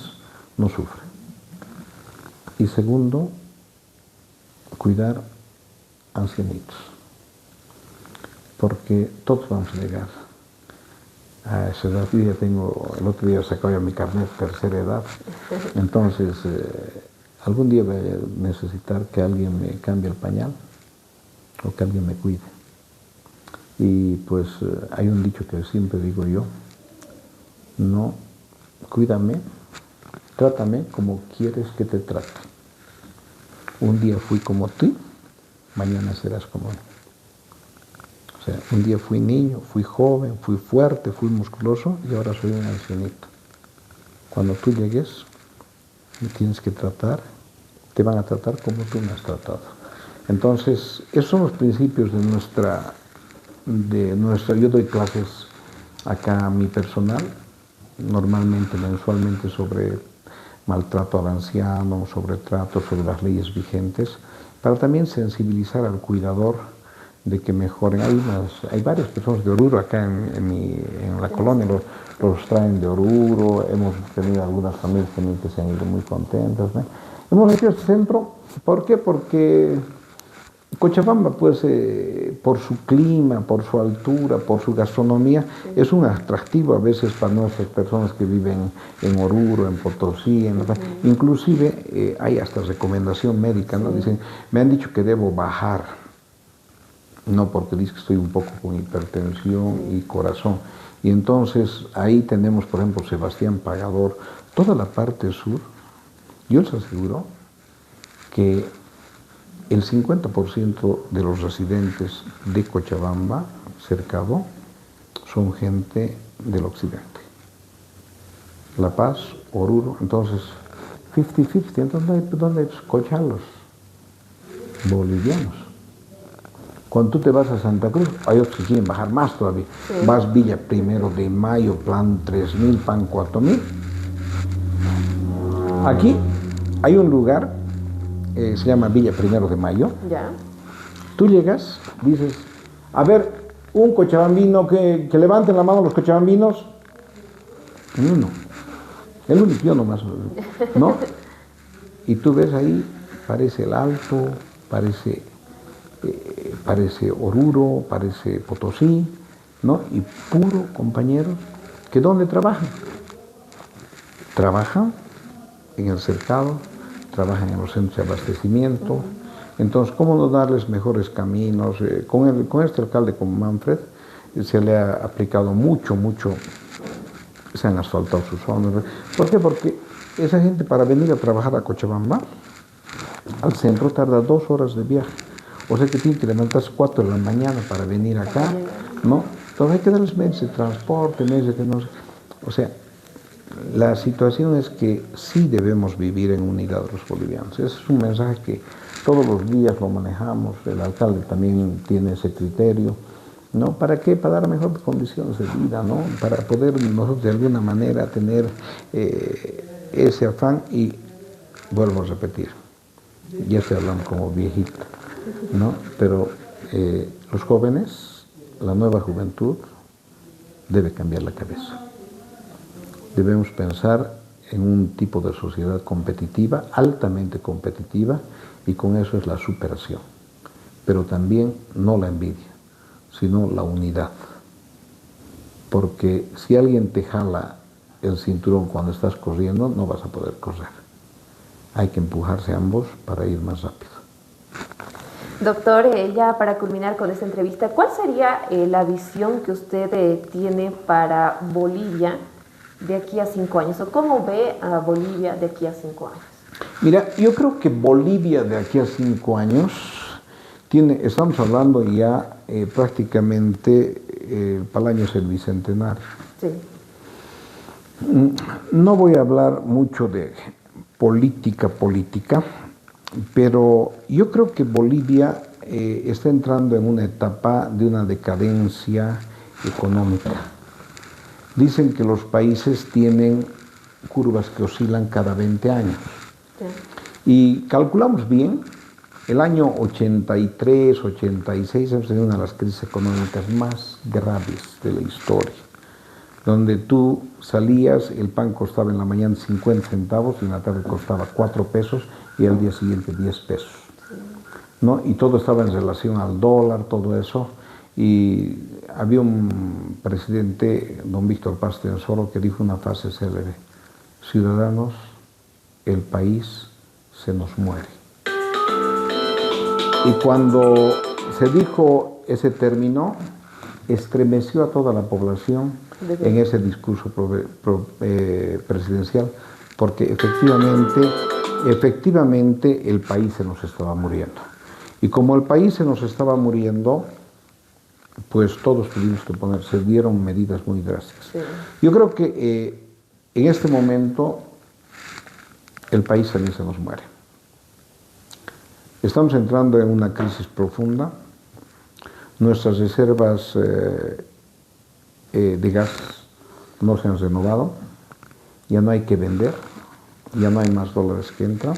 [SPEAKER 2] no sufren. Y segundo, cuidar ancianitos, porque todos vamos a llegar a esa edad. Yo ya tengo, el otro día sacaba ya mi carnet tercera edad, entonces algún día voy a necesitar que alguien me cambie el pañal o que alguien me cuide. Y pues hay un dicho que siempre digo yo: no, cuídame, trátame como quieres que te trate. Un día fui como tú, mañana serás como yo. O sea, un día fui niño, fui joven, fui fuerte, fui musculoso y ahora soy un ancianito. Cuando tú llegues, me tienes que tratar, te van a tratar como tú me has tratado. Entonces, esos son los principios de nuestra. Yo doy clases acá a mi personal, normalmente, mensualmente, sobre maltrato al anciano, sobre trato, sobre las leyes vigentes, para también sensibilizar al cuidador de que mejoren. Hay varias personas de Oruro acá en la colonia, los traen de Oruro, hemos tenido algunas familias también que se han ido muy contentas, ¿no? Hemos hecho este centro, ¿por qué? Porque Cochabamba, pues, por su clima, por su altura, por su gastronomía, es un atractivo a veces para nuestras personas que viven en Oruro, en Potosí, inclusive hay hasta recomendación médica, ¿no? Dicen, me han dicho que debo bajar, no, porque dice que estoy un poco con hipertensión y corazón. Y entonces ahí tenemos, por ejemplo, Sebastián Pagador, toda la parte sur. Yo les aseguro que el 50% de los residentes de Cochabamba, cercado, son gente del occidente. La Paz, Oruro, entonces 50-50, entonces ¿dónde hay cochalos? Bolivianos. Cuando tú te vas a Santa Cruz, hay otros que quieren bajar más todavía. Sí. Vas Villa 1 de Mayo, plan 3.000, pan 4.000. Aquí hay un lugar, se llama Villa 1 de Mayo.
[SPEAKER 1] Ya.
[SPEAKER 2] Tú llegas, dices, a ver, un cochabambino, que levanten la mano los cochabambinos. Uno. El único, yo nomás, ¿no? Y tú ves ahí, parece el Alto, parece Oruro, parece Potosí, ¿no? Y puro compañeros que ¿dónde trabajan? Trabajan en el cercado, trabajan en los centros de abastecimiento. Entonces, ¿cómo no darles mejores caminos? Con este alcalde, con Manfred, se le ha aplicado mucho, se han asfaltado sus zonas. ¿Por qué? Porque esa gente, para venir a trabajar a Cochabamba, al centro, tarda 2 horas de viaje. O sea que tiene que levantarse 4 de la mañana para venir acá, ¿no? Entonces hay que darles medios de transporte, medios de que no sé. O sea, la situación es que sí debemos vivir en unidad los bolivianos. Ese es un mensaje que todos los días lo manejamos, el alcalde también tiene ese criterio, ¿no? ¿Para qué? Para dar mejores condiciones de vida, ¿no? Para poder nosotros de alguna manera tener ese afán. Y vuelvo a repetir, ya estoy hablando como viejito, ¿no? Pero los jóvenes, la nueva juventud, debe cambiar la cabeza. Debemos pensar en un tipo de sociedad competitiva, altamente competitiva, y con eso es la superación. Pero también no la envidia, sino la unidad. Porque si alguien te jala el cinturón cuando estás corriendo, no vas a poder correr. Hay que empujarse ambos para ir más rápido.
[SPEAKER 1] Doctor, ya para culminar con esta entrevista, ¿cuál sería la visión que usted tiene para Bolivia de aquí a 5 años? ¿O cómo ve a Bolivia de aquí a 5 años?
[SPEAKER 2] Mira, yo creo que Bolivia de aquí a 5 años estamos hablando ya prácticamente para el año es el bicentenario.
[SPEAKER 1] Sí.
[SPEAKER 2] No voy a hablar mucho de política, pero yo creo que Bolivia está entrando en una etapa de una decadencia económica. Dicen que los países tienen curvas que oscilan cada 20 años.
[SPEAKER 1] Sí.
[SPEAKER 2] Y calculamos bien, el año 83, 86 hemos tenido una de las crisis económicas más graves de la historia, donde tú salías, el pan costaba en la mañana 50 centavos y en la tarde costaba 4 pesos y al día siguiente 10 pesos. ¿No? Y todo estaba en relación al dólar, todo eso. Y había un presidente, don Víctor Paz Tensoro, que dijo una frase célebre: ciudadanos, el país se nos muere. Y cuando se dijo ese término, estremeció a toda la población en ese discurso presidencial, porque efectivamente el país se nos estaba muriendo. Y como el país se nos estaba muriendo, pues todos tuvimos que se dieron medidas muy drásticas. Sí. Yo creo que en este momento el país también se nos muere. Estamos entrando en una crisis profunda. Nuestras reservas de gas no se han renovado, ya no hay que vender, ya no hay más dólares que entran.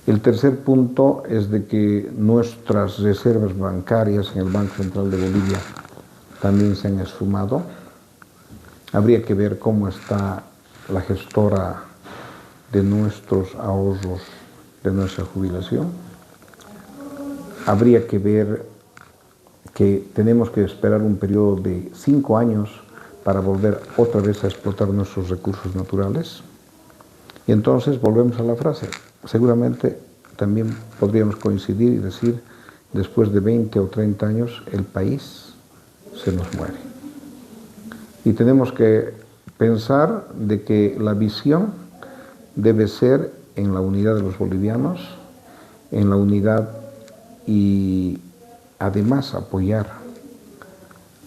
[SPEAKER 2] El tercer punto es de que nuestras reservas bancarias en el Banco Central de Bolivia también se han esfumado. Habría que ver cómo está la gestora de nuestros ahorros, de nuestra jubilación. Habría que ver que tenemos que esperar un periodo de 5 años para volver otra vez a explotar nuestros recursos naturales. Y entonces volvemos a la frase. Seguramente también podríamos coincidir y decir, después de 20 o 30 años, el país se nos muere. Y tenemos que pensar de que la visión debe ser en la unidad de los bolivianos, en la unidad y además apoyar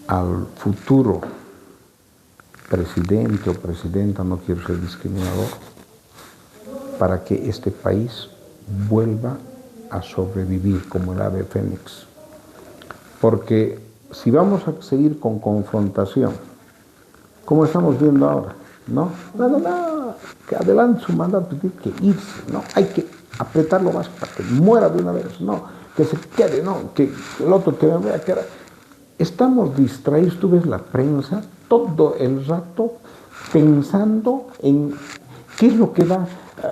[SPEAKER 2] al futuro presidente o presidenta, no quiero ser discriminador, para que este país vuelva a sobrevivir como el ave fénix. Porque si vamos a seguir con confrontación, como estamos viendo ahora, no, que adelante su mandato, tiene que irse, no, hay que apretarlo más para que muera de una vez, no, que se quede, no, que el otro que me vea que era. Estamos distraídos, tú ves la prensa todo el rato pensando en qué es lo que va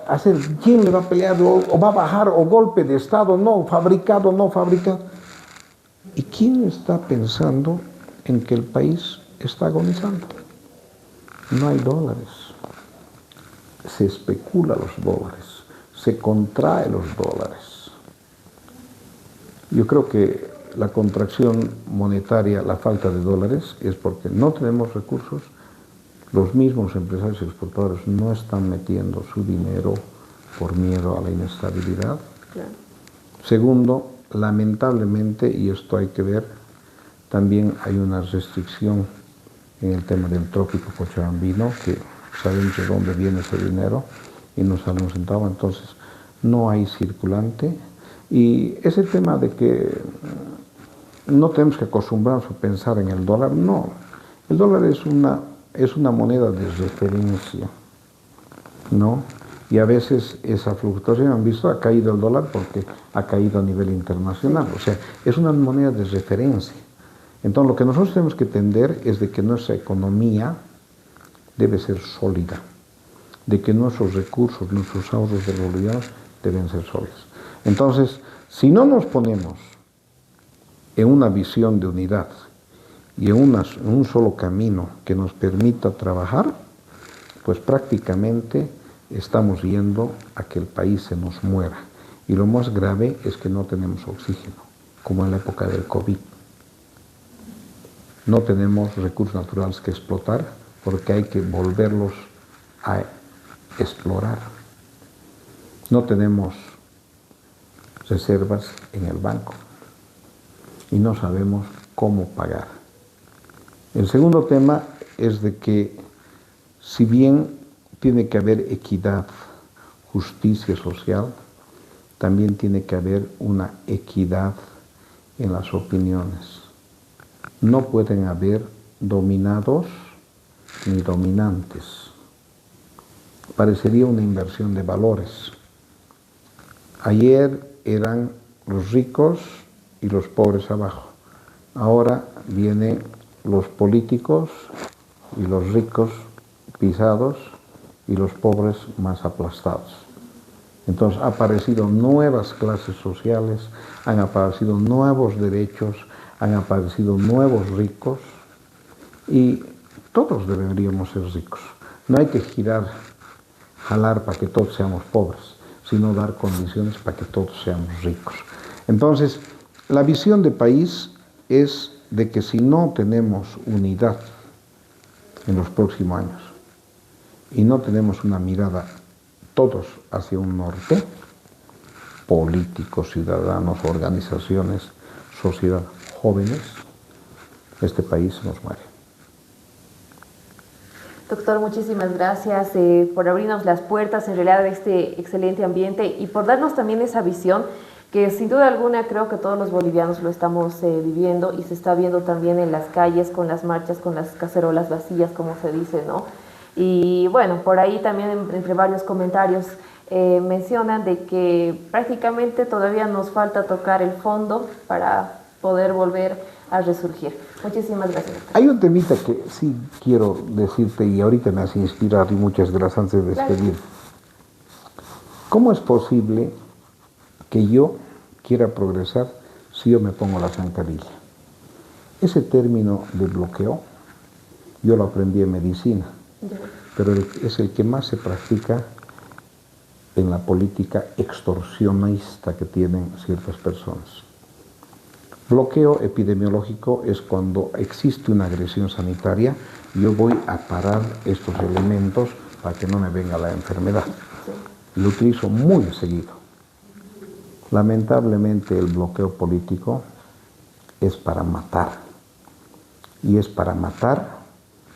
[SPEAKER 2] a hacer, quién le va a pelear, o va a bajar, o golpe de Estado, no, fabricado, no fabricado. ¿Y quién está pensando en que el país está agonizando? No hay dólares. Se especula los dólares, se contrae los dólares. Yo creo que la contracción monetaria, la falta de dólares, es porque no tenemos recursos. Los mismos empresarios y exportadores no están metiendo su dinero por miedo a la inestabilidad. Claro. Segundo, lamentablemente, y esto hay que ver, también hay una restricción en el tema del trópico cochabambino, que sabemos de dónde viene ese dinero y no sale un centavo, entonces no hay circulante. Y ese tema de que no tenemos que acostumbrarnos a pensar en el dólar, no. El dólar es una moneda de referencia, ¿no? Y a veces esa fluctuación, han visto, ha caído el dólar porque ha caído a nivel internacional. O sea, es una moneda de referencia. Entonces, lo que nosotros tenemos que entender es de que nuestra economía debe ser sólida, de que nuestros recursos, nuestros ahorros de los bolivianos deben ser sólidos. Entonces, si no nos ponemos en una visión de unidad y en un solo camino que nos permita trabajar, pues prácticamente estamos yendo a que el país se nos muera. Y lo más grave es que no tenemos oxígeno, como en la época del COVID. No tenemos recursos naturales que explotar porque hay que volverlos a explorar. No tenemos reservas en el banco y no sabemos cómo pagar. El segundo tema es de que, si bien tiene que haber equidad, justicia social, también tiene que haber una equidad en las opiniones. No pueden haber dominados ni dominantes. parecería una inversión de valores. Ayer eran los ricos y los pobres abajo. Ahora vienen los políticos y los ricos pisados y los pobres más aplastados. Entonces han aparecido nuevas clases sociales, han aparecido nuevos derechos, han aparecido nuevos ricos y todos deberíamos ser ricos. No hay que jalar para que todos seamos pobres, sino dar condiciones para que todos seamos ricos. Entonces, la visión de país es de que si no tenemos unidad en los próximos años y no tenemos una mirada todos hacia un norte, políticos, ciudadanos, organizaciones, sociedad, jóvenes, este país nos muere.
[SPEAKER 1] Doctor, muchísimas gracias por abrirnos las puertas en realidad de este excelente ambiente y por darnos también esa visión que sin duda alguna creo que todos los bolivianos lo estamos viviendo y se está viendo también en las calles con las marchas, con las cacerolas vacías, como se dice, ¿no? Y bueno, por ahí también entre varios comentarios mencionan de que prácticamente todavía nos falta tocar el fondo para poder volver a resurgir. Muchísimas gracias.
[SPEAKER 2] Hay un temita que sí quiero decirte y ahorita me hace inspirar y muchas gracias antes de despedir. ¿Cómo es posible que yo quiera progresar si yo me pongo la zancadilla? Ese término de bloqueo yo lo aprendí en medicina, pero es el que más se practica en la política extorsionista que tienen ciertas personas. Bloqueo epidemiológico es cuando existe una agresión sanitaria, yo voy a parar estos elementos para que no me venga la enfermedad. Lo utilizo muy seguido. Lamentablemente el bloqueo político es para matar, y es para matar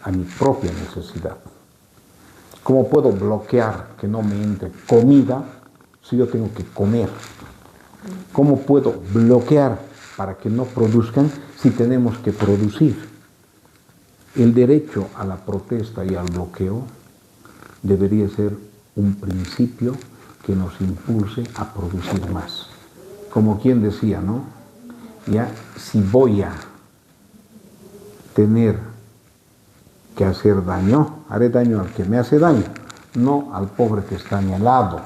[SPEAKER 2] a mi propia necesidad. ¿Cómo puedo bloquear que no me entre comida si yo tengo que comer? ¿Cómo puedo bloquear para que no produzcan si tenemos que producir? El derecho a la protesta y al bloqueo debería ser un principio que nos impulse a producir más. Como quien decía, ¿no? Ya, si voy a tener que hacer daño, haré daño al que me hace daño, no al pobre que está a mi lado.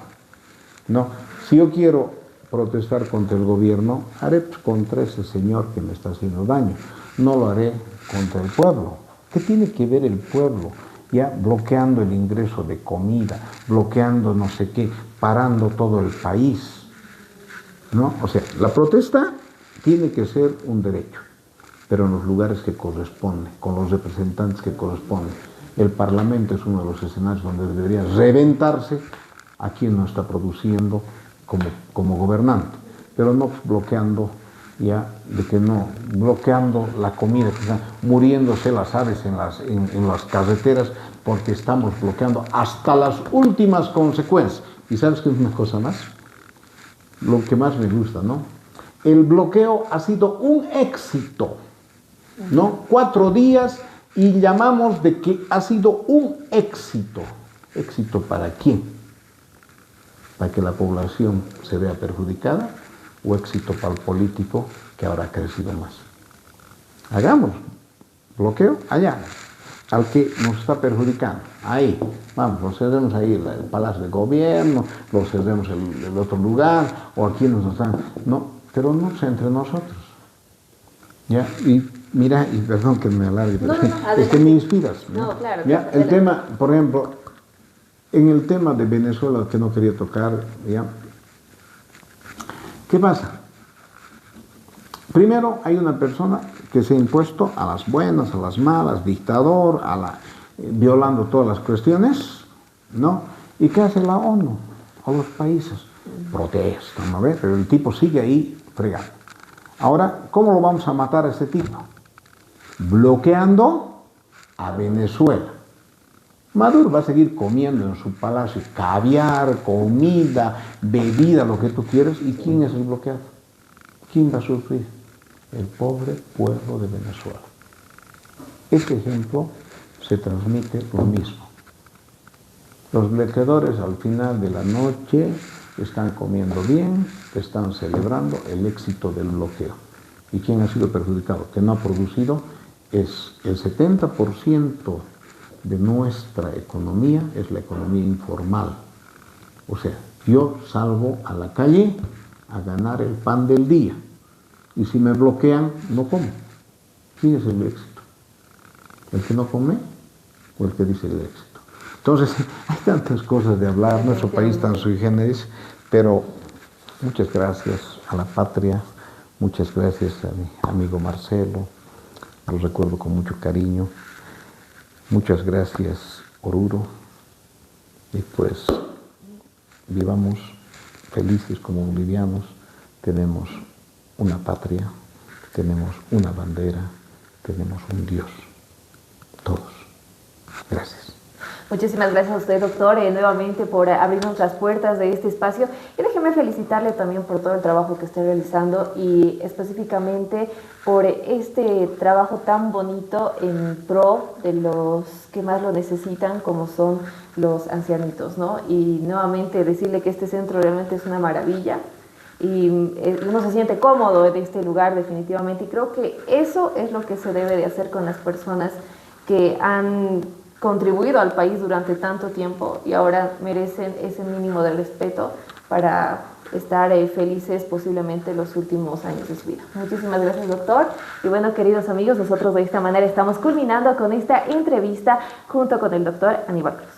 [SPEAKER 2] No, si yo quiero protestar contra el gobierno, haré contra ese señor que me está haciendo daño, no lo haré contra el pueblo. ¿Qué tiene que ver el pueblo? Ya bloqueando el ingreso de comida, bloqueando no sé qué, parando todo el país, ¿no? O sea, la protesta tiene que ser un derecho, pero en los lugares que corresponden, con los representantes que corresponden. El Parlamento es uno de los escenarios donde debería reventarse a quien no está produciendo como gobernante, pero no bloqueando ya, de que no, bloqueando la comida, que están muriéndose las aves en las carreteras porque estamos bloqueando hasta las últimas consecuencias. ¿Y sabes qué es una cosa más? Lo que más me gusta, ¿no? El bloqueo ha sido un éxito, ¿no? 4 días y llamamos de que ha sido un éxito. ¿Éxito para quién? ¿Para que la población se vea perjudicada? ¿O éxito para el político que ahora ha crecido más? Hagamos bloqueo allá, al que nos está perjudicando. Ahí, vamos, lo cedemos ahí el Palacio de Gobierno, lo cedemos el otro lugar, o aquí nos están... No, pero no sea entre nosotros. ¿Ya? Y mira, y perdón que me alargue, pero es que me inspiras.
[SPEAKER 1] No, claro.
[SPEAKER 2] ¿Ya? El tema, por ejemplo, en el tema de Venezuela que no quería tocar, ¿ya? ¿Qué pasa? Primero hay una persona que se ha impuesto a las buenas, a las malas, dictador, violando todas las cuestiones, ¿no? ¿Y qué hace la ONU? O los países protestan, ¿no ve? Pero el tipo sigue ahí fregando. Ahora, ¿cómo lo vamos a matar a este tipo? Bloqueando a Venezuela. Maduro va a seguir comiendo en su palacio caviar, comida, bebida, lo que tú quieras. ¿Y quién es el bloqueado? ¿Quién va a sufrir? El pobre pueblo de Venezuela. Este ejemplo se transmite lo mismo. Los bloqueadores al final de la noche están comiendo bien, están celebrando el éxito del bloqueo. ¿Y quién ha sido perjudicado? Que no ha producido, es el 70% de nuestra economía, es la economía informal. O sea, yo salgo a la calle a ganar el pan del día. Y si me bloquean, no como. ¿Quién es el éxito? ¿El que no come o el que dice el éxito? Entonces, hay tantas cosas de hablar, nuestro país tan sui generis, pero muchas gracias a la patria, muchas gracias a mi amigo Marcelo, lo recuerdo con mucho cariño, muchas gracias Oruro, y pues vivamos felices como bolivianos, tenemos una patria, tenemos una bandera, tenemos un Dios, todos. Gracias.
[SPEAKER 1] Muchísimas gracias a usted, doctor, nuevamente por abrirnos las puertas de este espacio. Y déjeme felicitarle también por todo el trabajo que está realizando y específicamente por este trabajo tan bonito en pro de los que más lo necesitan, como son los ancianitos, ¿no? Y nuevamente decirle que este centro realmente es una maravilla y uno se siente cómodo en este lugar definitivamente, y creo que eso es lo que se debe de hacer con las personas que han contribuido al país durante tanto tiempo y ahora merecen ese mínimo de respeto para estar felices posiblemente los últimos años de su vida. Muchísimas gracias, doctor. Y bueno, queridos amigos, nosotros de esta manera estamos culminando con esta entrevista junto con el doctor Aníbal Cruz.